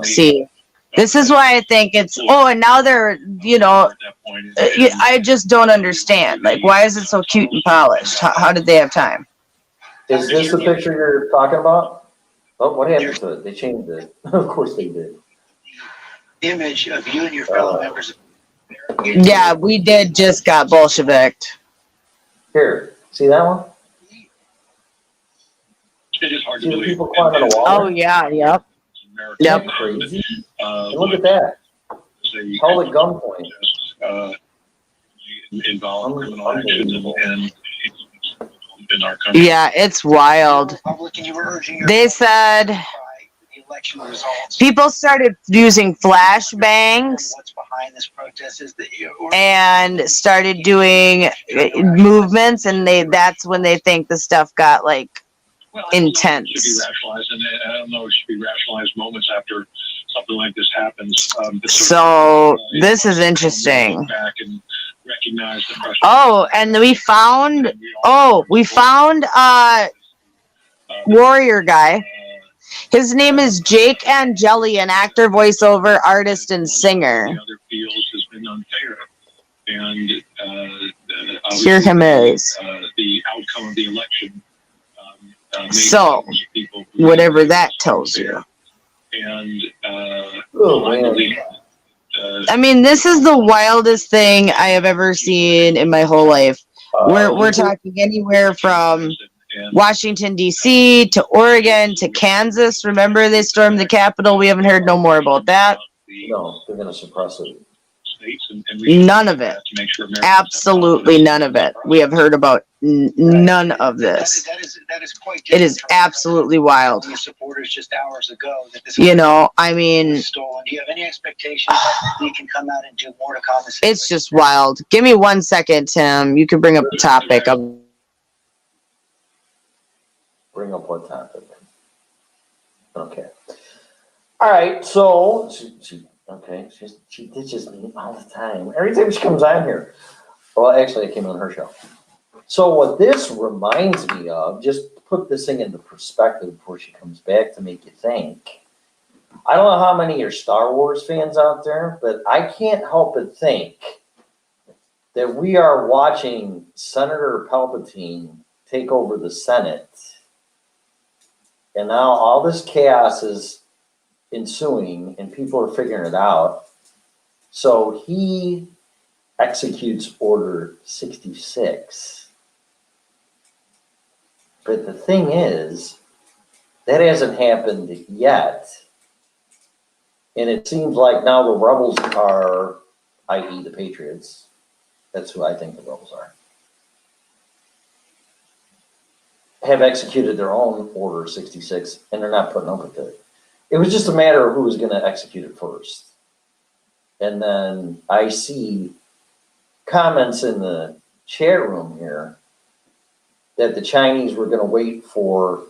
Speaker 1: See, this is why I think it's, and now they're, you know, I just don't understand. Like, why is it so cute and polished? How did they have time?
Speaker 4: Is this the picture you're talking about? Oh, what happened to it? They changed it. Of course they did.
Speaker 6: Image of you and your fellow members.
Speaker 1: Yeah, we did just got Bolsheviked.
Speaker 4: Here, see that one?
Speaker 2: It is hard
Speaker 4: See
Speaker 2: to
Speaker 4: the
Speaker 2: believe.
Speaker 4: people climbing a wall?
Speaker 1: Oh, yeah, yep. Yep.
Speaker 4: Crazy. And look at that. Held at gunpoint.
Speaker 2: Involved criminal actions and in our country.
Speaker 1: Yeah, it's wild. They said people started using flashbangs and started doing movements, and that's when they think the stuff got like intense.
Speaker 2: It should be rationalized, and I don't know, it should be rationalized moments after something like this happens.
Speaker 1: So this is interesting.
Speaker 2: Back and recognize the pressure.
Speaker 1: Oh, and we found warrior guy. His name is Jake Angeli, an actor, voiceover artist, and singer.
Speaker 2: The other feels has been unfair, and
Speaker 1: Here him is.
Speaker 2: The outcome of the election.
Speaker 1: So, whatever that tells you.
Speaker 2: And
Speaker 1: I mean, this is the wildest thing I have ever seen in my whole life. We're talking anywhere from Washington, D.C. to Oregon to Kansas. Remember they stormed the Capitol? We haven't heard no more about that.
Speaker 4: No, they're going to suppress it.
Speaker 1: None of it. Absolutely none of it. We have heard about none of this.
Speaker 6: That is quite
Speaker 1: It is absolutely wild.
Speaker 6: Your supporters just hours ago that this
Speaker 1: You know, I mean,
Speaker 6: was stolen. Do you have any expectations that you can come out and do more to compensate?
Speaker 1: it's just wild. Give me 1 second, Tim. You can bring up the topic.
Speaker 4: Bring up what topic? Okay. All right, so she ditches me all the time. Every time she comes on here. Well, actually, I came on her show. So what this reminds me of, just to put this thing into perspective before she comes back to make you think. I don't know how many are Star Wars fans out there, but I can't help but think that we are watching Senator Palpatine take over the Senate. And now all this chaos is ensuing and people are figuring it out. So he executes Order 66. But the thing is, that hasn't happened yet. And it seems like now the rebels are, i.e. the Patriots, that's who I think the rebels are, have executed their own Order 66, and they're not putting up with it. It was just a matter of who was going to execute it first. And then I see comments in the chat room here that the Chinese were going to wait for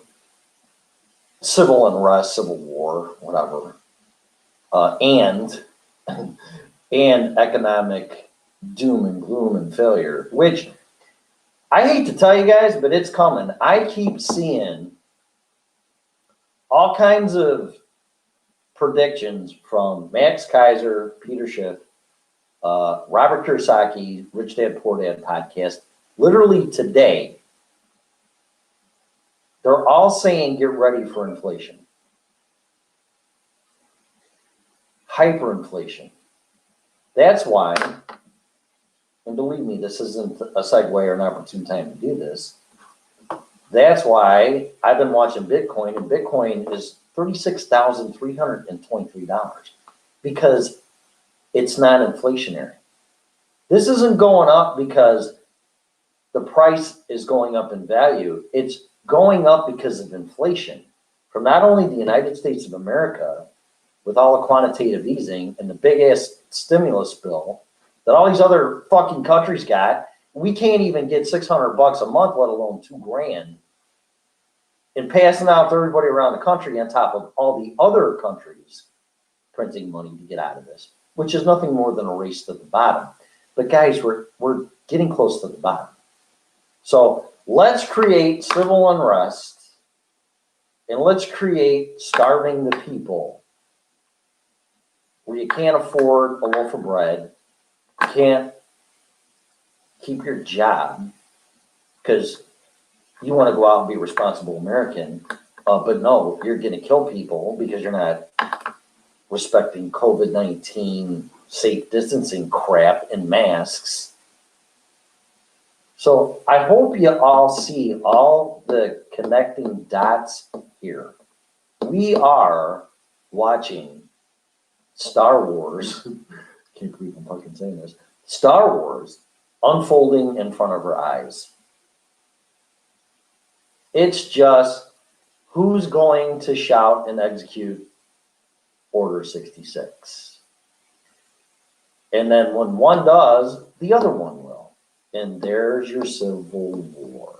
Speaker 4: civil unrest, civil war, whatever, and economic doom and gloom and failure, which I hate to tell you guys, but it's coming. I keep seeing all kinds of predictions from Max Kaiser, Peter Schiff, Robert Kiyosaki, Rich Dad Poor Dad podcast. Literally today, they're all saying get ready for inflation. Hyperinflation. That's why, and believe me, this isn't a segue or an opportune time to do this. That's why I've been watching Bitcoin, and Bitcoin is $36,323 because it's not inflationary. This isn't going up because the price is going up in value. It's going up because of inflation from not only the United States of America with all the quantitative easing and the big ass stimulus bill that all these other fucking countries got. We can't even get $600 a month, let alone $2,000, and passing out to everybody around the country on top of all the other countries printing money to get out of this, which is nothing more than a race to the bottom. But guys, we're getting close to the bottom. So let's create civil unrest and let's create starving the people where you can't afford a loaf of bread, you can't keep your job because you want to go out and be a responsible American, but no, you're going to kill people because you're not respecting COVID-19 safe distancing crap and masks. So I hope you all see all the connecting dots here. We are watching Star Wars, can't believe I'm fucking saying this, Star Wars unfolding in front of our eyes. It's just who's going to shout and execute Order 66. And then when one does, the other one will. And there's your civil war.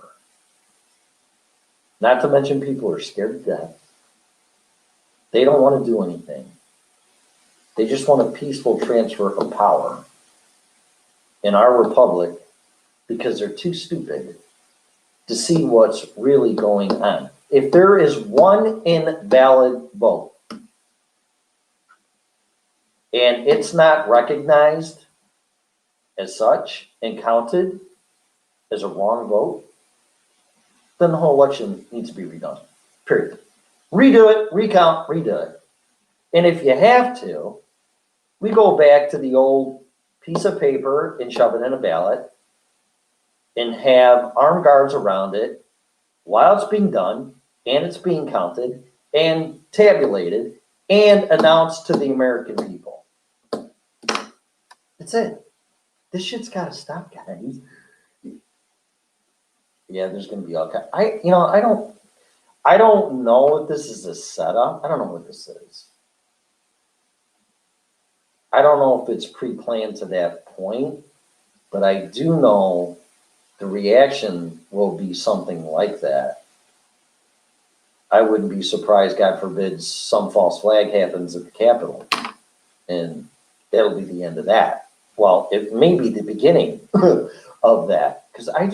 Speaker 4: Not to mention people are scared to death. They don't want to do anything. They just want a peaceful transfer of power in our republic because they're too stupid to see what's really going on. If there is one invalid vote and it's not recognized as such and counted as a wrong vote, then the whole election needs to be redone, period. Redo it, recount, redo it. And if you have to, we go back to the old piece of paper and shove it in a ballot and have armed guards around it while it's being done and it's being counted and tabulated and announced to the American people. That's it. This shit's got to stop, guys. Yeah, there's gonna be all kind, I don't know if this is a setup. I don't know what this is. I don't know if it's pre-planned to that point, but I do know the reaction will be something like that. I wouldn't be surprised, God forbid, some false flag happens at the Capitol, and that'll be the end of that. Well, it may be the beginning of that, because I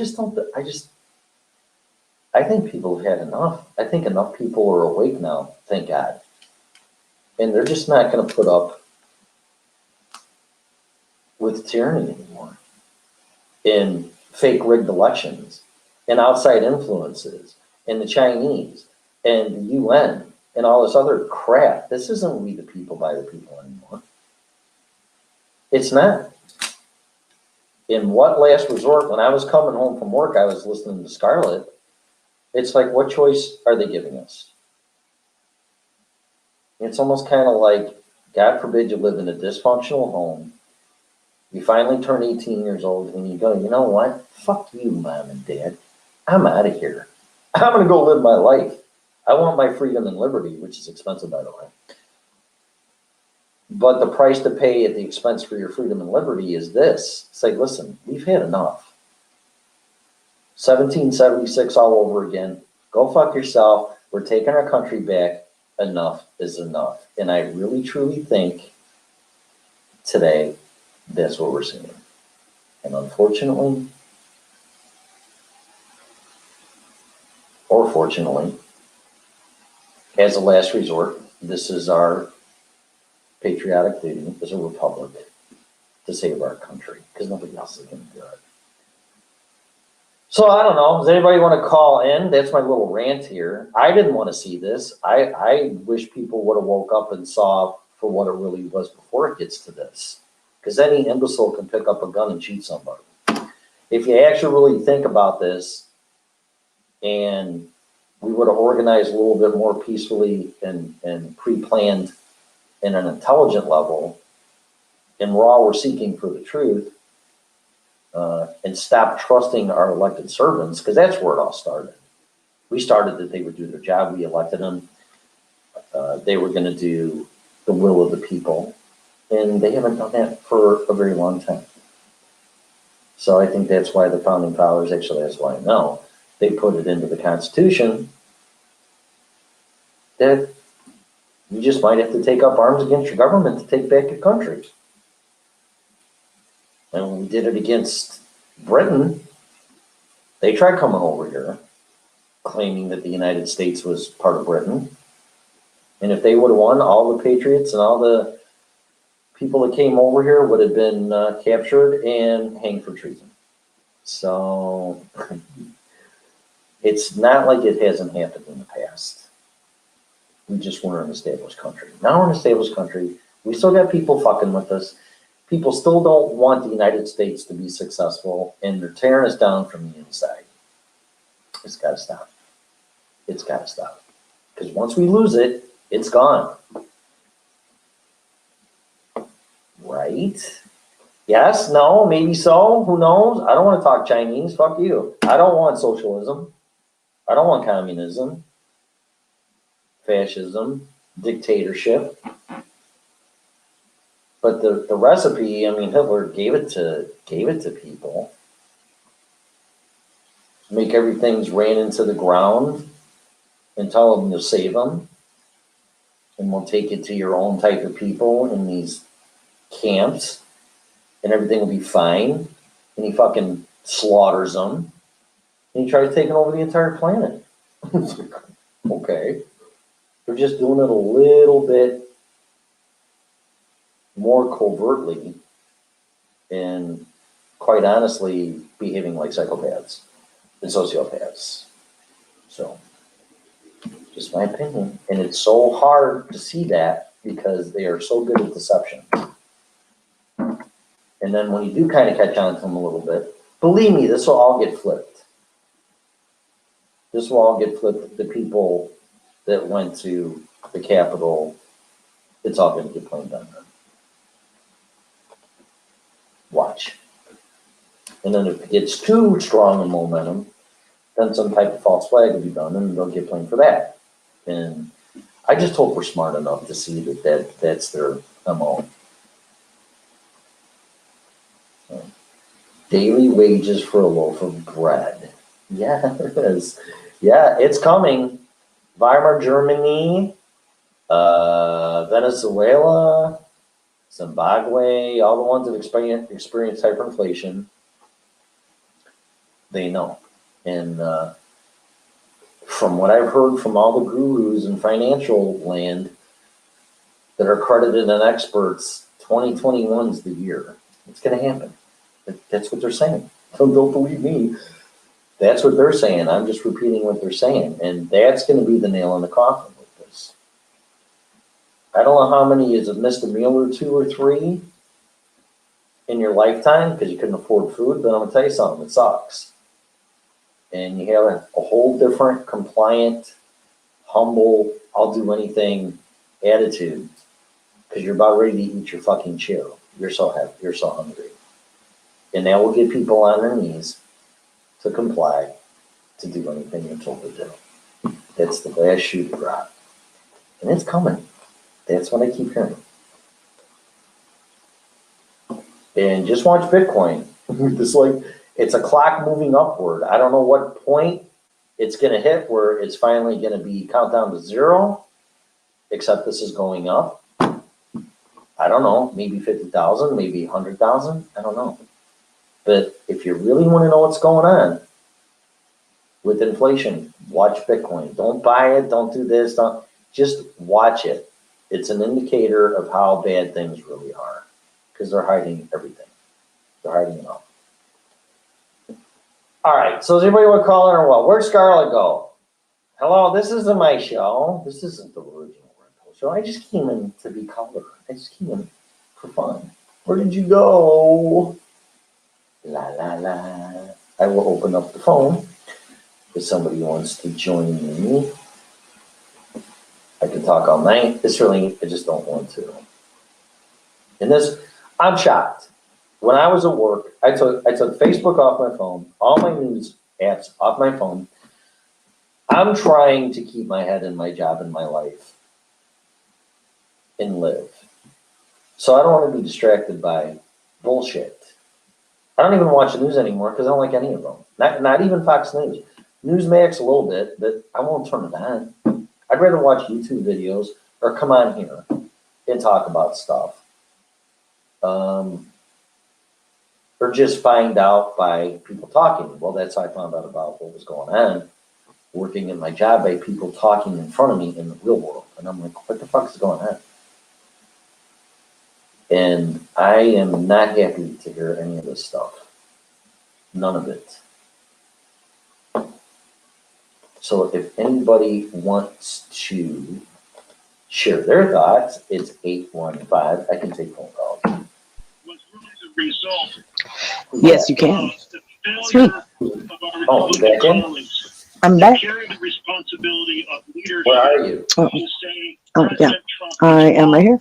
Speaker 4: think people have had enough. I think enough people are awake now, thank God. And they're just not going to put up with tyranny anymore. In fake rigged elections, and outside influences, and the Chinese, and the UN, and all this other crap. This isn't we the people by the people anymore. It's not. In what last resort, when I was coming home from work, I was listening to Scarlett. It's like, what choice are they giving us? It's almost kind of like, God forbid you live in a dysfunctional home. You finally turn 18 years old and you go, you know what? Fuck you, mom and dad. I'm out of here. I'm going to go live my life. I want my freedom and liberty, which is expensive, by the way. But the price to pay at the expense for your freedom and liberty is this. It's like, listen, we've had enough. 1776 all over again. Go fuck yourself. We're taking our country back. Enough is enough. And I really, truly think today that's what we're seeing. And unfortunately, or fortunately, as a last resort, this is our patriotic duty as a republic to save our country, because nobody else is going to do it. So I don't know. Does anybody want to call in? That's my little rant here. I didn't want to see this. I wish people would have woke up and saw for what it really was before it gets to this. Because any imbecile can pick up a gun and shoot somebody. If you actually really think about this, and we would have organized a little bit more peacefully and pre-planned in an intelligent level, and we're seeking for the truth, and stop trusting our elected servants, because that's where it all started. We started that they would do their job. We elected them. They were going to do the will of the people. And they haven't done that for a very long time. So I think that's why the founding fathers, actually that's why I know, they put it into the Constitution that you just might have to take up arms against your government to take back your country. And when we did it against Britain, they tried coming over here, claiming that the United States was part of Britain. And if they would have won, all the patriots and all the people that came over here would have been captured and hanged for treason. So it's not like it hasn't happened in the past. We just weren't an established country. Now we're an established country. We still got people fucking with us. People still don't want the United States to be successful, and they're tearing us down from the inside. It's got to stop. It's got to stop. Because once we lose it, it's gone. Right? Yes? No? Maybe so? Who knows? I don't want to talk Chinese. Fuck you. I don't want socialism. I don't want communism, fascism, dictatorship. But the recipe, I mean, Hitler gave it to people. Make everything's ran into the ground and tell them to save them. And we'll take it to your own type of people in these camps, and everything will be fine. And he fucking slaughters them. And he tries taking over the entire planet. Okay. They're just doing it a little bit more covertly and, quite honestly, behaving like psychopaths and sociopaths. So, just my opinion. And it's so hard to see that because they are so good at deception. And then when you do kind of catch on to them a little bit, believe me, this will all get flipped. This will all get flipped. The people that went to the Capitol, it's all going to get blamed on them. Watch. And then if it gets too strong a momentum, then some type of false flag will be done and they'll get blamed for that. And I just hope we're smart enough to see that's their MO. So, daily wages for a loaf of bread. Yes. Yeah, it's coming. Weimar, Germany, Venezuela, Zimbabwe, all the ones that experience hyperinflation, they know. And from what I've heard from all the gurus in financial land that are credited and experts, 2021 is the year. It's going to happen. That's what they're saying. Don't believe me. That's what they're saying. I'm just repeating what they're saying. And that's going to be the nail in the coffin with this. I don't know how many have missed a meal or 2 or 3 in your lifetime because you couldn't afford food, but I'm going to tell you something, it sucks. And you have a whole different compliant, humble, I'll do anything attitude because you're about ready to eat your fucking chew. You're so happy, you're so hungry. And that will get people on their knees to comply, to do anything you're told to do. That's the last shoe to drop. And it's coming. That's what I keep hearing. And just watch Bitcoin. It's a clock moving upward. I don't know what point it's going to hit where it's finally going to be countdown to 0, except this is going up. I don't know, maybe 50,000, maybe 100,000. I don't know. But if you really want to know what's going on with inflation, watch Bitcoin. Don't buy it. Don't do this. Just watch it. It's an indicator of how bad things really are because they're hiding everything. They're hiding it all. All right. So does anybody want to call in or what? Where'd Scarlett go? Hello. This isn't my show. This isn't the original rental show. I just came in to be color. I just came in for fun. Where did you go? La la la. I will open up the phone if somebody wants to join me. I can talk all night. I just don't want to. And this, I'm shocked. When I was at work, I took Facebook off my phone, all my news apps off my phone. I'm trying to keep my head in my job and my life and live. So I don't want to be distracted by bullshit. I don't even watch the news anymore because I don't like any of them. Not even Fox News. Newsmax a little bit, but I won't turn it on. I'd rather watch YouTube videos or come on here and talk about stuff. Or just find out by people talking. Well, that's how I found out about what was going on. Working in my job by people talking in front of me in the real world. And I'm like, what the fuck is going on? And I am not happy to hear any of this stuff. None of it. So if anybody wants to share their thoughts, it's 815. I can take phone calls.
Speaker 1: Yes, you can. Sweet.
Speaker 4: Oh, you back in?
Speaker 1: I'm back.
Speaker 4: Where are you?
Speaker 1: Oh, yeah. I am right here.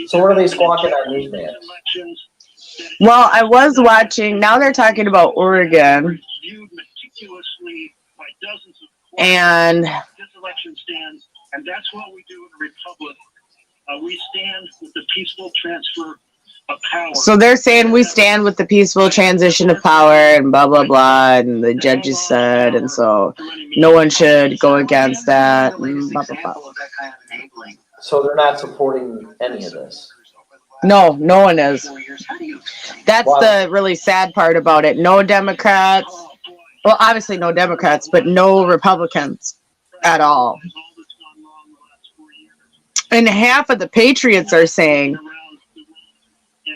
Speaker 4: So what are they squawking on Newsmax?
Speaker 1: Well, I was watching. Now they're talking about Oregon. And
Speaker 8: that's what we do in a republic. We stand with the peaceful transfer of power.
Speaker 1: so they're saying we stand with the peaceful transition of power and blah, blah, blah. And the judges said, and so no one should go against that. And blah, blah, blah.
Speaker 4: So they're not supporting any of this?
Speaker 1: No, no one is. That's the really sad part about it. No Democrats. Well, obviously no Democrats, but no Republicans at all. And half of the patriots are saying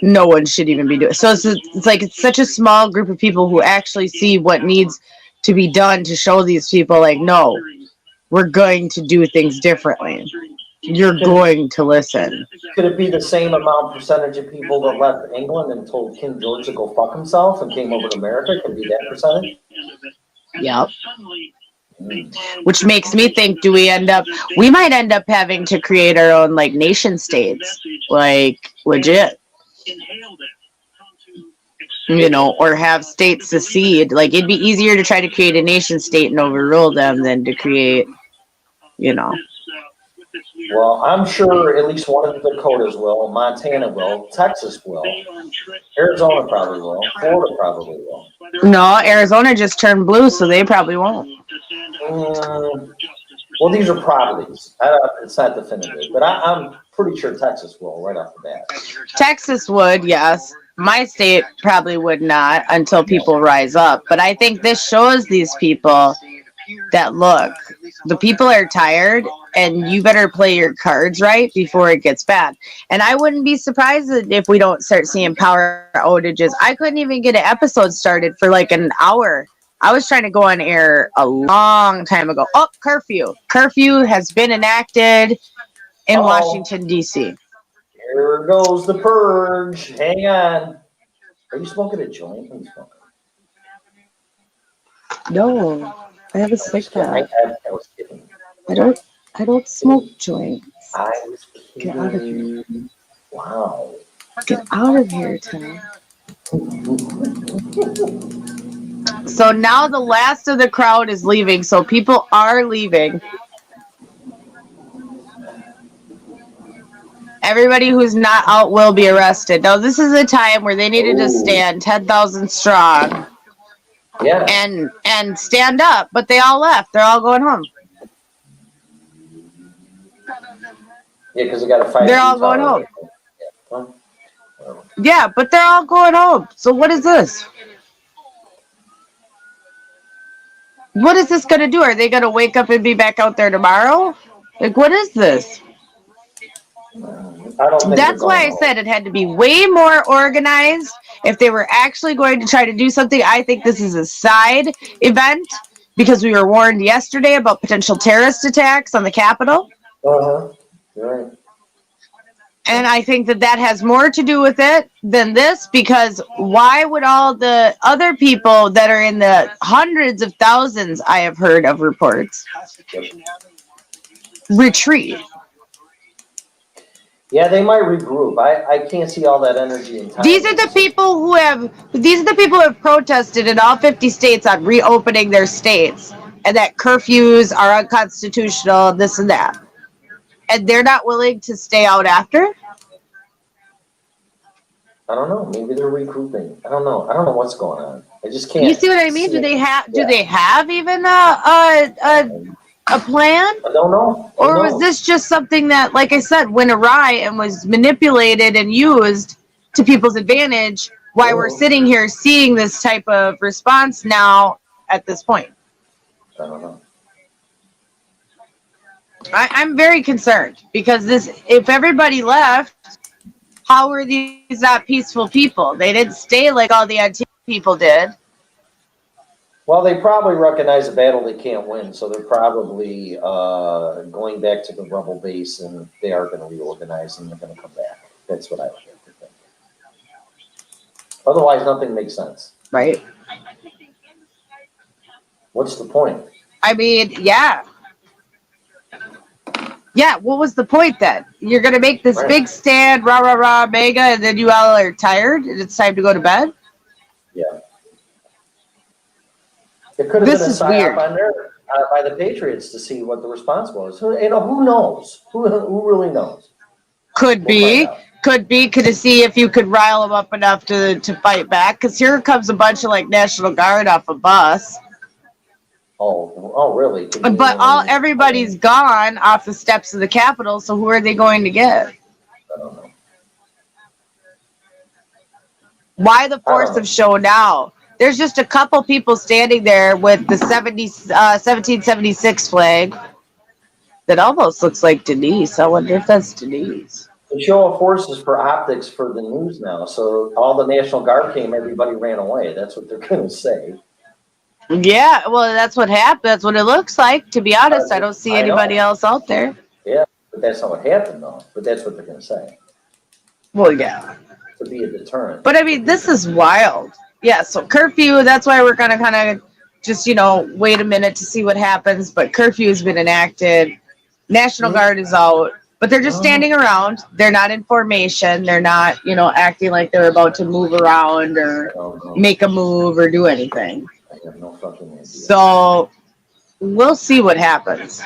Speaker 1: no one should even be doing it. So it's like it's such a small group of people who actually see what needs to be done to show these people like, no, we're going to do things differently. You're going to listen.
Speaker 4: Could it be the same percentage of people that left England and told King George to go fuck himself and came over to America? Could it be that percentage?
Speaker 1: Yep. Which makes me think, we might end up having to create our own like nation states, like legit. you know, or have states secede. Like, it'd be easier to try to create a nation state and overrule them than to create, you know.
Speaker 4: Well, I'm sure at least one of the Dakotas will, Montana will, Texas will, Arizona probably will, Florida probably will.
Speaker 1: No, Arizona just turned blue, so they probably won't.
Speaker 4: Well, these are probablys. It's not definitive, but I'm pretty sure Texas will right off the bat.
Speaker 1: Texas would, yes. My state probably would not until people rise up. But I think this shows these people that, look, the people are tired and you better play your cards right before it gets bad. And I wouldn't be surprised if we don't start seeing power outages. I couldn't even get an episode started for like an hour. I was trying to go on air a long time ago. Oh, curfew. Curfew has been enacted in Washington, D.C.
Speaker 4: Here goes the purge. Hang on. Are you smoking a joint? I'm smoking.
Speaker 1: No, I have a cigarette.
Speaker 4: I was kidding.
Speaker 1: I don't smoke joints.
Speaker 4: I was kidding.
Speaker 1: Get out of here.
Speaker 4: Wow.
Speaker 1: Get out of here, Tom. So now the last of the crowd is leaving. So people are leaving. Everybody who's not out will be arrested. Now, this is a time where they needed to stand 10,000 strong.
Speaker 4: Yeah.
Speaker 1: And stand up, but they all left. They're all going home.
Speaker 4: Yeah, because they got to fight.
Speaker 1: They're all going home. Yeah, but they're all going home. So what is this? What is this going to do? Are they going to wake up and be back out there tomorrow? Like, what is this? That's why I said it had to be way more organized. If they were actually going to try to do something, I think this is a side event because we were warned yesterday about potential terrorist attacks on the Capitol.
Speaker 4: Right.
Speaker 1: And I think that has more to do with it than this, because why would all the other people that are in the hundreds of thousands, I have heard of reports, retreat?
Speaker 4: Yeah, they might regroup. I can't see all that energy in time.
Speaker 1: These are the people who have protested in all 50 states on reopening their states and that curfews are unconstitutional, this and that. And they're not willing to stay out after?
Speaker 4: I don't know. Maybe they're regrouping. I don't know. I don't know what's going on. I just can't.
Speaker 1: You see what I mean? Do they have even a plan?
Speaker 4: I don't know.
Speaker 1: Or was this just something that, like I said, went awry and was manipulated and used to people's advantage while we're sitting here seeing this type of response now at this point?
Speaker 4: I don't know.
Speaker 1: I'm very concerned because if everybody left, how were these not peaceful people? They didn't stay like all the Antifa people did.
Speaker 4: Well, they probably recognize a battle they can't win, so they're probably going back to the rebel base, and they are going to reorganize, and they're going to come back. That's what I would think. Otherwise, nothing makes sense.
Speaker 1: Right.
Speaker 4: What's the point?
Speaker 1: I mean, yeah. Yeah, what was the point then? You're going to make this big stand, rah, rah, rah, mega, and then you all are tired, and it's time to go to bed?
Speaker 4: Yeah. It could have been a psyop on there by the Patriots to see what the response was. Who knows? Who really knows?
Speaker 1: Could be to see if you could rile them up enough to fight back. Because here comes a bunch of like National Guard off a bus.
Speaker 4: Oh, really?
Speaker 1: But everybody's gone off the steps of the Capitol. So who are they going to get?
Speaker 4: I don't know.
Speaker 1: Why the force of show now? There's just a couple people standing there with the 1776 flag that almost looks like Denise. I wonder if that's Denise.
Speaker 4: The show of force is for optics for the news now. So all the National Guard came, everybody ran away. That's what they're going to say.
Speaker 1: Yeah, well, that's what happened. That's what it looks like. To be honest, I don't see anybody else out there.
Speaker 4: Yeah, but that's not what happened, though. But that's what they're going to say.
Speaker 1: Well, yeah.
Speaker 4: To be a deterrent.
Speaker 1: But, I mean, this is wild. Yeah, so curfew, that's why we're going to kind of just, wait a minute to see what happens. But curfew has been enacted. National Guard is out. But they're just standing around. They're not in formation. They're not, acting like they're about to move around or make a move or do anything.
Speaker 4: I have no fucking idea.
Speaker 1: So we'll see what happens.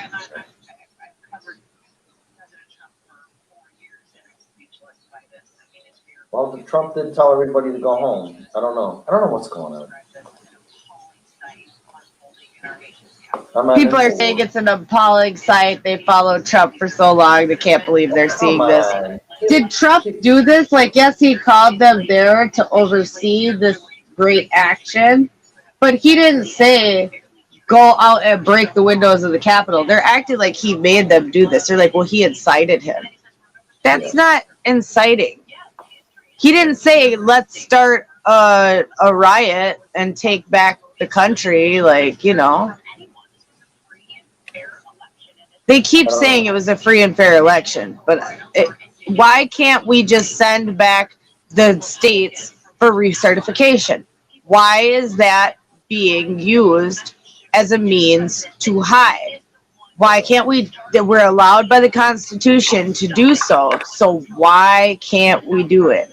Speaker 4: Well, Trump did tell everybody to go home. I don't know what's going on.
Speaker 1: People are saying it's an appalling sight. They followed Trump for so long. They can't believe they're seeing this. Did Trump do this? Like, yes, he called them there to oversee this great action, but he didn't say, go out and break the windows of the Capitol. They're acting like he made them do this. They're like, well, he incited him. That's not inciting. He didn't say, let's start a riot and take back the country. Like, they keep saying it was a free and fair election, but why can't we just send back the states for recertification? Why is that being used as a means to hide? Why can't we're allowed by the Constitution to do so why can't we do it?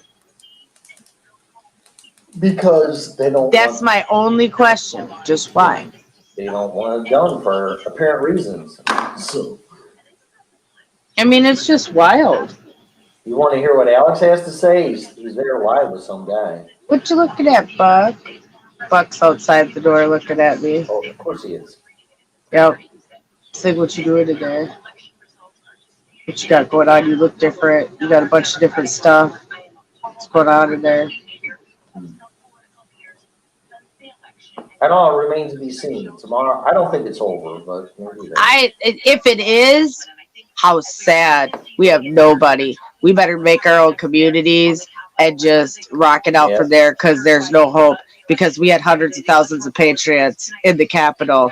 Speaker 4: Because they don't.
Speaker 1: That's my only question. Just why?
Speaker 4: They don't want it done for apparent reasons. So,
Speaker 1: I mean, it's just wild.
Speaker 4: you want to hear what Alex has to say? He's there live with some guy.
Speaker 1: What you looking at, Buck? Buck's outside the door looking at me.
Speaker 4: Oh, of course he is.
Speaker 1: Yep. Say what you doing today. What you got going on? You look different. You got a bunch of different stuff. What's going on in there?
Speaker 4: I know it remains to be seen. Tomorrow, I don't think it's over, but maybe
Speaker 1: if it is, how sad. We have nobody. We better make our own communities and just rock it out from there, because there's no hope. Because we had hundreds of thousands of patriots in the Capitol,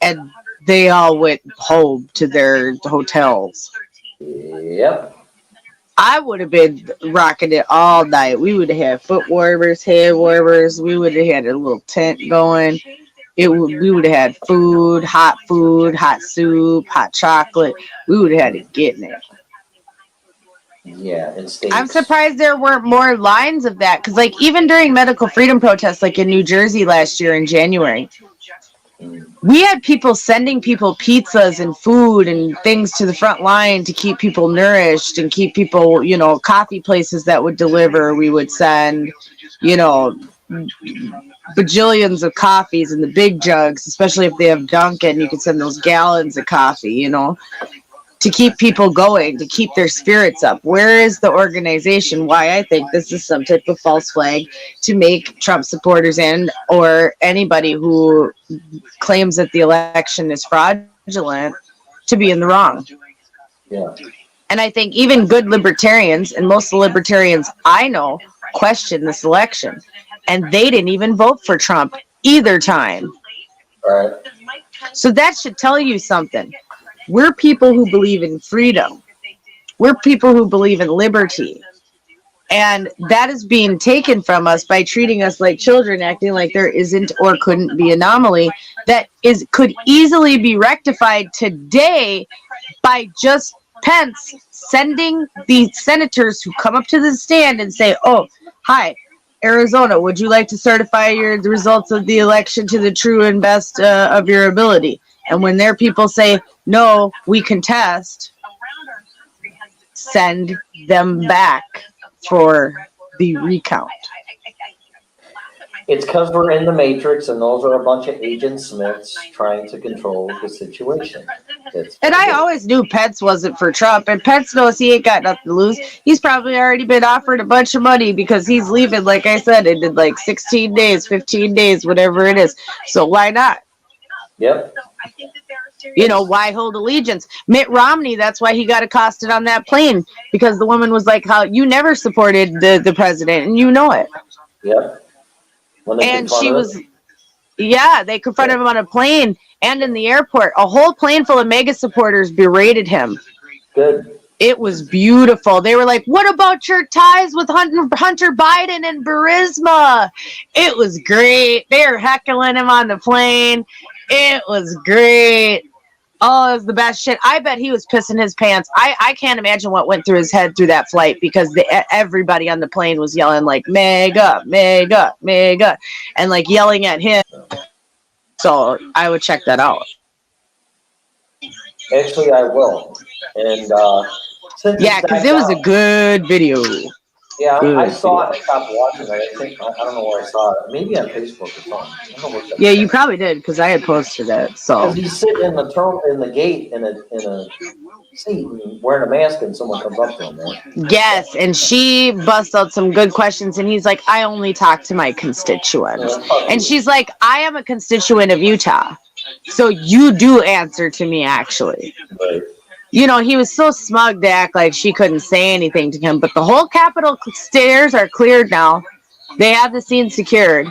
Speaker 1: and they all went home to their hotels.
Speaker 4: Yep.
Speaker 1: I would have been rocking it all night. We would have had foot warmers, head warmers. We would have had a little tent going. We would have had food, hot soup, hot chocolate. We would have had it getting it.
Speaker 4: Yeah, it stinks.
Speaker 1: I'm surprised there weren't more lines of that, because like even during medical freedom protests, like in New Jersey last year in January, we had people sending people pizzas and food and things to the front line to keep people nourished and keep people, coffee places that would deliver. We would send, bajillions of coffees in the big jugs, especially if they have Dunkin', you could send those gallons of coffee, to keep people going, to keep their spirits up. Where is the organization? Why I think this is some type of false flag to make Trump supporters or anybody who claims that the election is fraudulent to be in the wrong.
Speaker 4: Yeah.
Speaker 1: And I think even good libertarians, and most of the libertarians I know, question this election. And they didn't even vote for Trump either time.
Speaker 4: Right.
Speaker 1: So that should tell you something. We're people who believe in freedom. We're people who believe in liberty. And that is being taken from us by treating us like children, acting like there isn't or couldn't be anomaly that could easily be rectified today by just Pence sending the senators who come up to the stand and say, oh, hi, Arizona, would you like to certify the results of the election to the true and best of your ability? And when their people say, no, we contest, send them back for the recount.
Speaker 4: It's because we're in the matrix, and those are a bunch of Agent Smiths trying to control the situation.
Speaker 1: And I always knew Pence wasn't for Trump, and Pence knows he ain't got nothing to lose. He's probably already been offered a bunch of money because he's leaving, like I said, in like 16 days, 15 days, whatever it is. So why not?
Speaker 4: Yep.
Speaker 1: Why hold allegiance? Mitt Romney, that's why he got accosted on that plane, because the woman was like, how you never supported the president, and you know it.
Speaker 4: Yep.
Speaker 1: And she was, they confronted him on a plane and in the airport. A whole plane full of MAGA supporters berated him.
Speaker 4: Good.
Speaker 1: It was beautiful. They were like, what about your ties with Hunter Biden and Burisma? It was great. They were heckling him on the plane. It was great. Oh, it was the best shit. I bet he was pissing his pants. I can't imagine what went through his head through that flight, because everybody on the plane was yelling like mega, mega, mega, and like yelling at him. So I would check that out.
Speaker 4: Actually, I will. And
Speaker 1: Yeah, because it was a good video.
Speaker 4: Yeah,
Speaker 1: good
Speaker 4: I saw it. I stopped watching it. I don't know where I saw it. Maybe on Facebook or something. I don't know where
Speaker 1: Yeah, you probably did, because I had posted it. So
Speaker 4: because he's sitting in the gate in a seat and wearing a mask, and someone comes up to him, man.
Speaker 1: yes, and she busts out some good questions, and he's like, I only talk to my constituents. And she's like, I am a constituent of Utah. So you do answer to me, actually.
Speaker 4: Right.
Speaker 1: You know, he was so smug to act like she couldn't say anything to him. But the whole Capitol stairs are cleared now. They have the scene secured,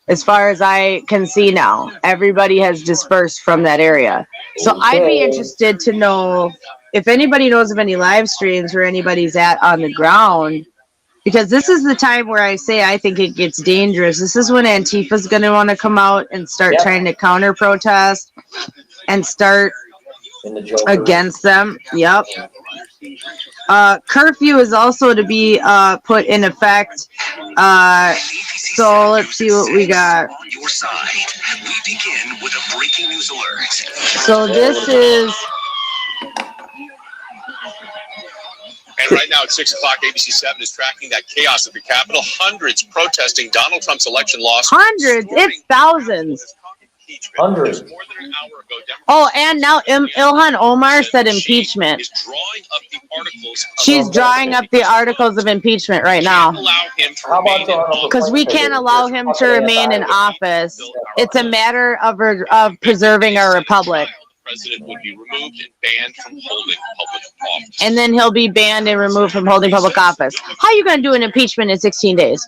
Speaker 1: as far as I can see now. Everybody has dispersed from that area. So I'd be interested to know if anybody knows of any live streams where anybody's on the ground. Because this is the time where I say I think it gets dangerous. This is when Antifa's going to want to come out and start trying to counter protest and start against them. Yep. Curfew is also to be put in effect. So let's see what we got. So this is.
Speaker 10: And right now at 6 o'clock, ABC 7 is tracking that chaos at the Capitol. Hundreds protesting Donald Trump's election loss.
Speaker 1: Hundreds, it's thousands.
Speaker 4: Hundreds.
Speaker 1: Oh, and now Ilhan Omar said impeachment. She's drawing up the articles of impeachment right now. Because we can't allow him to remain in office. It's a matter of preserving our republic.
Speaker 10: President would be removed and banned from holding public office.
Speaker 1: And then he'll be banned and removed from holding public office. How are you going to do an impeachment in 16 days?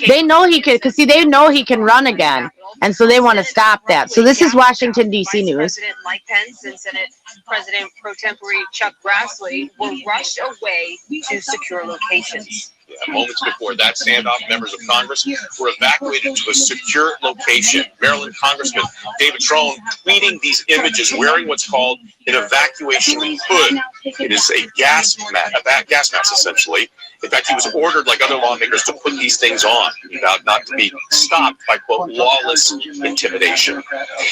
Speaker 1: They know he can, because see, they know he can run again, and so they want to stop that. So this is Washington, D.C. news.
Speaker 11: President Mike Pence and Senate President pro tempore Chuck Grassley were rushed away to secure locations.
Speaker 10: Moments before that standoff, members of Congress were evacuated to a secure location. Maryland Congressman David Trone tweeting these images wearing what's called an evacuation hood. It is a gas mask, essentially. In fact, he was ordered, like other lawmakers, to put these things on, not to be stopped by, quote, lawless intimidation.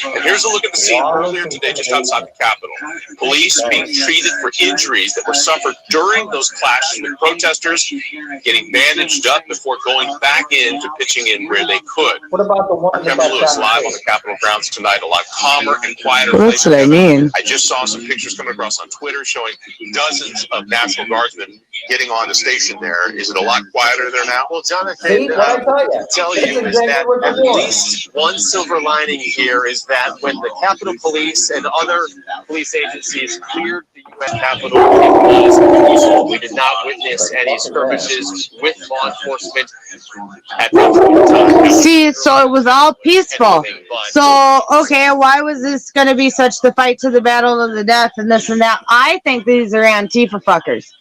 Speaker 10: And here's a look at the scene earlier today, just outside the Capitol. Police being treated for injuries that were suffered during those clashes with protesters, getting bandaged up before going back in to pitching in where they could.
Speaker 4: What about the one that
Speaker 10: Capitol is live on the Capitol grounds tonight, a lot calmer and quieter.
Speaker 1: Well, that's what I mean.
Speaker 10: I just saw some pictures coming across on Twitter showing dozens of National Guardsmen getting on the station there. Is it a lot quieter there now?
Speaker 12: Well, Jonathan, tell you is that at least one silver lining here is that when the Capitol Police and other police agencies cleared the U.S. Capitol, it was peaceful. We did not witness any skirmishes with law enforcement at that point in time.
Speaker 1: See, so it was all peaceful. So, okay, why was this going to be such the fight to the battle of the death and this and that? I think these are Antifa fuckers.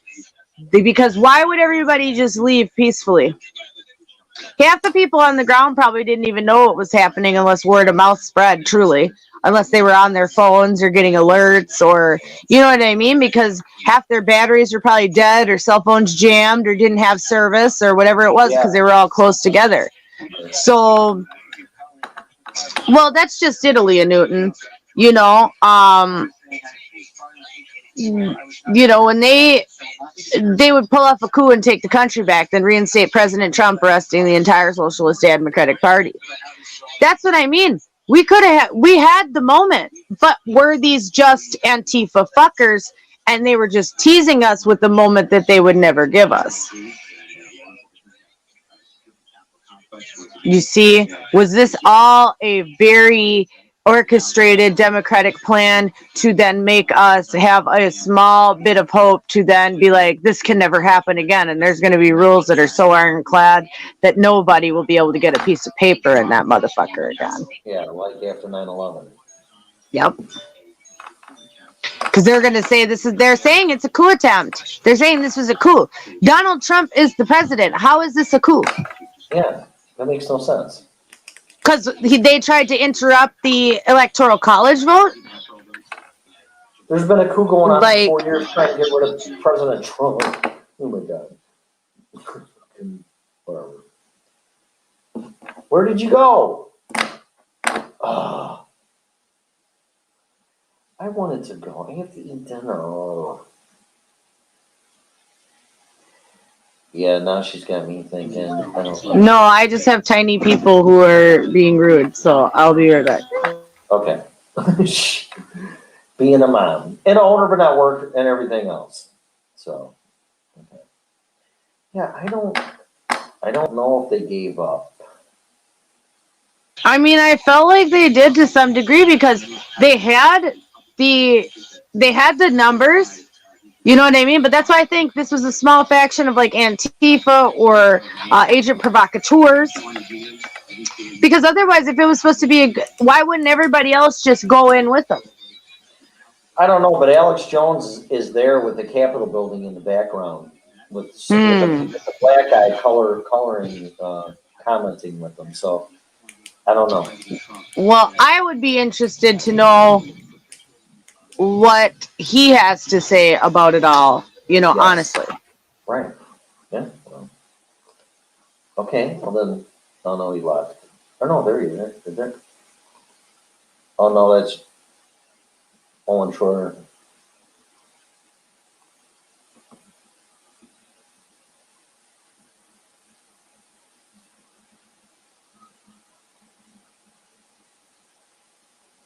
Speaker 1: Because why would everybody just leave peacefully? Half the people on the ground probably didn't even know what was happening unless word of mouth spread, truly. Unless they were on their phones or getting alerts or, you know what I mean? Because half their batteries were probably dead or cell phones jammed or didn't have service or whatever it was because they were all close together. So, well, that's just Italy and Newton, you know. You know, when they would pull off a coup and take the country back, then reinstate President Trump, arresting the entire Socialist Democratic Party. That's what I mean. We had the moment, but were these just Antifa fuckers, and they were just teasing us with the moment that they would never give us? You see, was this all a very orchestrated Democratic plan to then make us have a small bit of hope to then be like, this can never happen again, and there's going to be rules that are so ironclad that nobody will be able to get a piece of paper in that motherfucker again.
Speaker 4: Yeah, like after 9/11.
Speaker 1: Yep. Because they're going to say they're saying it's a coup attempt. They're saying this was a coup. Donald Trump is the president. How is this a coup?
Speaker 4: Yeah, that makes no sense.
Speaker 1: Because they tried to interrupt the Electoral College vote?
Speaker 4: There's been a coup going on
Speaker 1: Like-
Speaker 4: for 4 years trying to get rid of President Trump. Oh my God. Whatever. Where did you go? I wanted to go. I have to eat dinner. Oh. Yeah, now she's got me thinking. I don't know.
Speaker 1: No, I just have tiny people who are being rude, so I'll be right back.
Speaker 4: Okay. Being a mom and an owner of a network and everything else. So, okay. Yeah, I don't know if they gave up.
Speaker 1: I mean, I felt like they did to some degree because they had the numbers. You know what I mean? But that's why I think this was a small faction of like Antifa or agent provocateurs. Because otherwise, if it was supposed to be, why wouldn't everybody else just go in with them?
Speaker 4: I don't know, but Alex Jones is there with the Capitol building in the background with the black guy coloring, commenting with them. So I don't know.
Speaker 1: Well, I would be interested to know what he has to say about it all, you know,
Speaker 4: Yes.
Speaker 1: honestly.
Speaker 4: Right. Yeah. Well. Okay. Well then, oh no, he left. Oh no, there he is. Is there? Oh no, that's Owen Schroeder.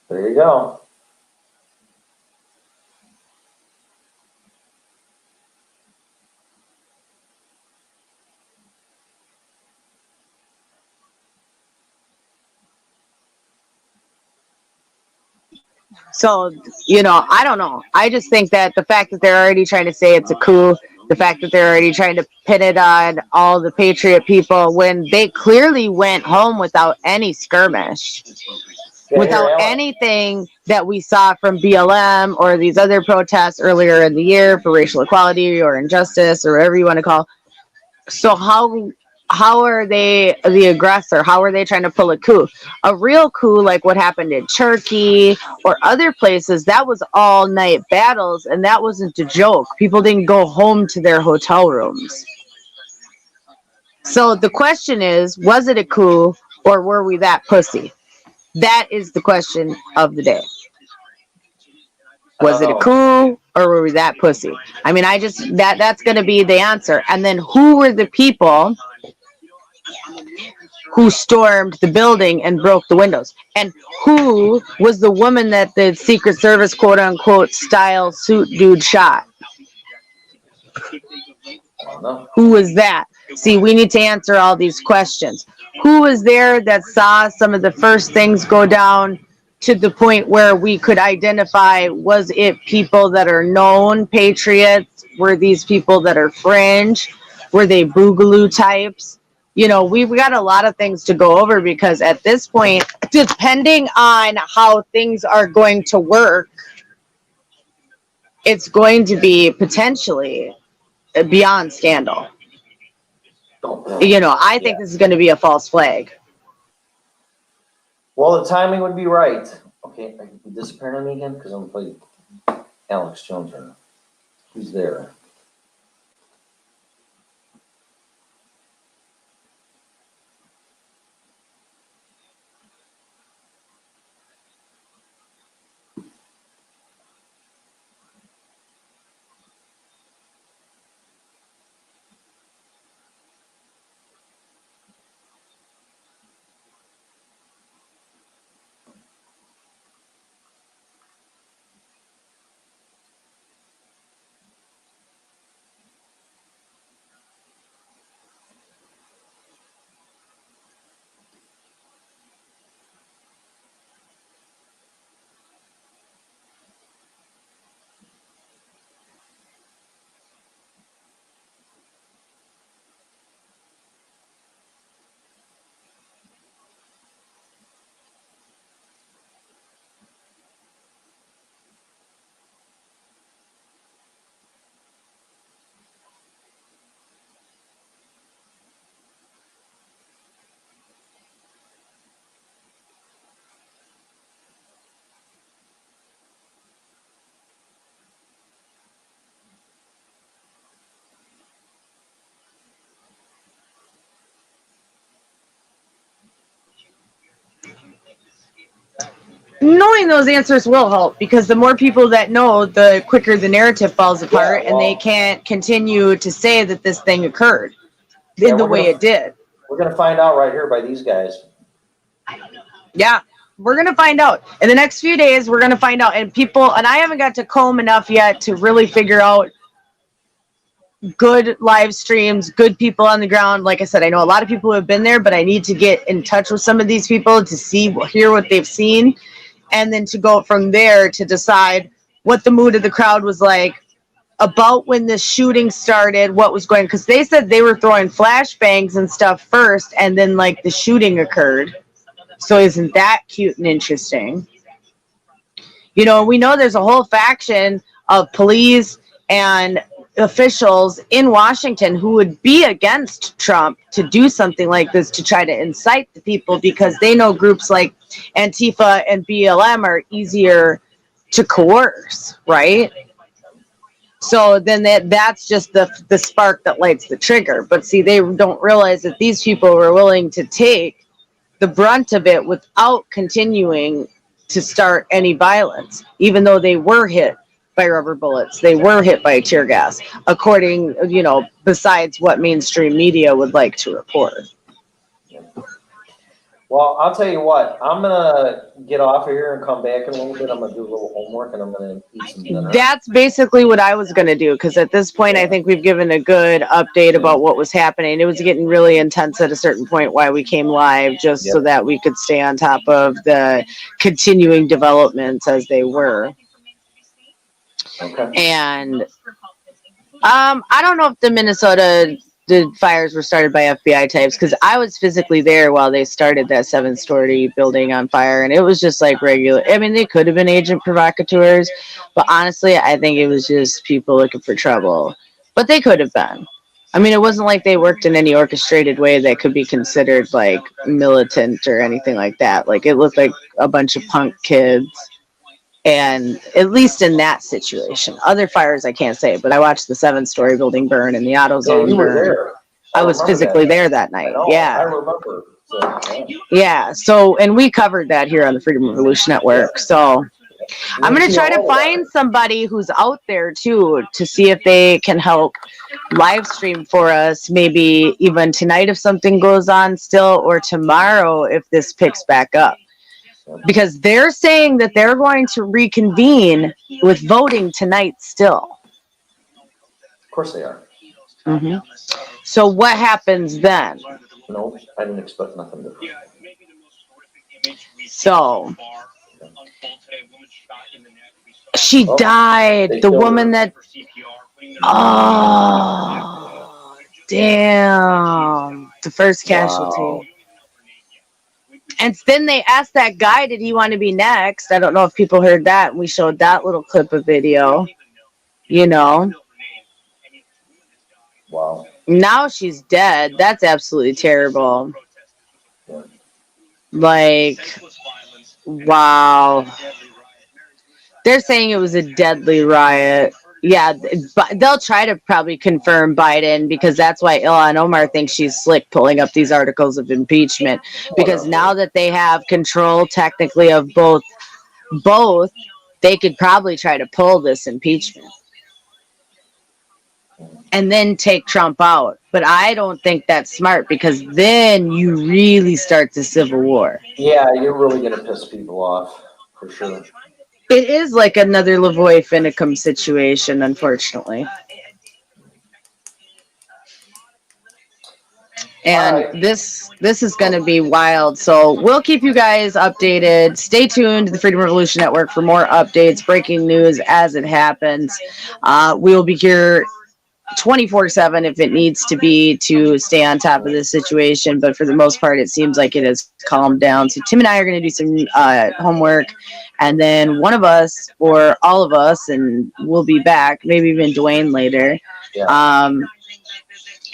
Speaker 4: There you go.
Speaker 1: So, you know, I don't know. I just think that the fact that they're already trying to say it's a coup, the fact that they're already trying to pin it on all the Patriot people when they clearly went home without any skirmish, without anything that we saw from BLM or these other protests earlier in the year for racial equality or injustice or whatever you want to call. So how are they the aggressor? How are they trying to pull a coup? A real coup like what happened in Turkey or other places, that was all night battles and that wasn't a joke. People didn't go home to their hotel rooms. So the question is, was it a coup or were we that pussy? That is the question of the day. Was it a coup or were we that pussy? I mean, that's going to be the answer. And then who were the people who stormed the building and broke the windows? And who was the woman that the Secret Service quote unquote style suit dude shot? Who was that? See, we need to answer all these questions. Who was there that saw some of the first things go down to the point where we could identify, was it people that are known patriots? Were these people that are fringe? Were they boogaloo types? You know, we've got a lot of things to go over because at this point, depending on how things are going to work, it's going to be potentially beyond scandal. You know, I think this is going to be a false flag.
Speaker 4: Well, the timing would be right. Okay, are you disappearing on me again? Because I'm going to play Alex Jones right now. Who's there?
Speaker 1: knowing those answers will help, because the more people that know, the quicker the narrative falls apart, and they can't continue to say that this thing occurred in the way it did.
Speaker 4: We're gonna find out right here by these guys.
Speaker 1: Yeah, we're gonna find out in the next few days. We're gonna find out, and I haven't got to comb enough yet to really figure out good live streams, good people on the ground. Like I said, I know a lot of people who have been there, but I need to get in touch with some of these people to hear what they've seen, and then to go from there to decide what the mood of the crowd was like about when the shooting started, what was going, because they said they were throwing flashbangs and stuff first, and then like the shooting occurred. So isn't that cute and interesting? You know, we know there's a whole faction of police and officials in Washington who would be against Trump to do something like this, to try to incite the people, because they know groups like Antifa and BLM are easier to coerce, right? So then that's just the spark that lights the trigger. But see, they don't realize that these people were willing to take the brunt of it without continuing to start any violence, even though they were hit by rubber bullets, they were hit by tear gas, according, besides what mainstream media would like to report.
Speaker 4: Well, I'll tell you what, I'm gonna get off of here and come back in a little bit. I'm gonna do a little homework and I'm gonna eat some dinner.
Speaker 1: That's basically what I was gonna do, because at this point, I think we've given a good update about what was happening. It was getting really intense at a certain point, why we came live, just so that we could stay on top of the continuing developments as they were.
Speaker 4: Okay.
Speaker 1: And I don't know if the fires were started by FBI types, because I was physically there while they started that 7-story building on fire, and it was just like regular. I mean, they could have been agent provocateurs, but honestly, I think it was just people looking for trouble. But they could have been. I mean, it wasn't like they worked in any orchestrated way that could be considered like militant or anything like that. Like, it looked like a bunch of punk kids. And at least in that situation, other fires I can't say, but I watched the 7-story building burn and the AutoZone
Speaker 4: you were
Speaker 1: burn.
Speaker 4: there.
Speaker 1: I was physically there that night. Yeah.
Speaker 4: I remember. So,
Speaker 1: yeah. So, and we covered that here on the Freedom Revolution Network. So I'm going to try to find somebody who's out there too, to see if they can help live stream for us, maybe even tonight if something goes on still, or tomorrow if this picks back up. Because they're saying that they're going to reconvene with voting tonight still.
Speaker 4: Of course they are.
Speaker 1: Mm-hmm. So what happens then?
Speaker 4: No, I didn't expect nothing to.
Speaker 1: So she died. The woman that. Oh, damn! The first casualty.
Speaker 4: Wow.
Speaker 1: And then they asked that guy, did he want to be next? I don't know if people heard that. We showed that little clip of video,
Speaker 4: Wow.
Speaker 1: Now she's dead. That's absolutely terrible. Like, wow. They're saying it was a deadly riot. Yeah, but they'll try to probably confirm Biden, because that's why Ilhan Omar thinks she's slick pulling up these articles of impeachment, because now that they have control technically of both, they could probably try to pull this impeachment and then take Trump out. But I don't think that's smart, because then you really start the civil war.
Speaker 4: Yeah, you're really going to piss people off, for sure.
Speaker 1: It is like another Lavoie Finicum situation, unfortunately. And this is going to be wild. So we'll keep you guys updated. Stay tuned to the Freedom Revolution Network for more updates, breaking news as it happens. We will be here 24/7 if it needs to be, to stay on top of this situation. But for the most part, it seems like it has calmed down. So Tim and I are going to do some homework, and then one of us or all of us, and we'll be back, maybe even Dwayne later.
Speaker 4: Yeah.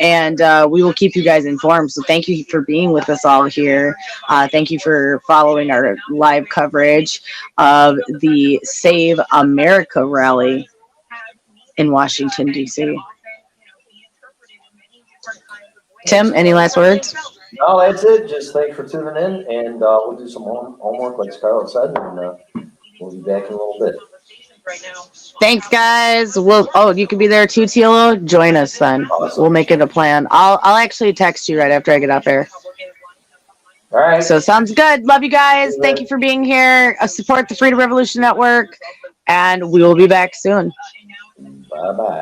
Speaker 1: And we will keep you guys informed. So thank you for being with us all here. Thank you for following our live coverage of the Save America rally in Washington, D.C. Tim, any last words?
Speaker 4: No, that's it. Just thanks for tuning in, and we'll do some homework, like Scarlett said, and we'll be back in a little bit.
Speaker 1: Thanks, guys. You can be there too, TLO. Join us then.
Speaker 4: Awesome.
Speaker 1: We'll make it a plan. I'll actually text you right after I get off air.
Speaker 4: All right.
Speaker 1: So sounds good. Love you guys. Thank you for being here. Support the Freedom Revolution Network, and we will be back soon.
Speaker 4: Bye-bye.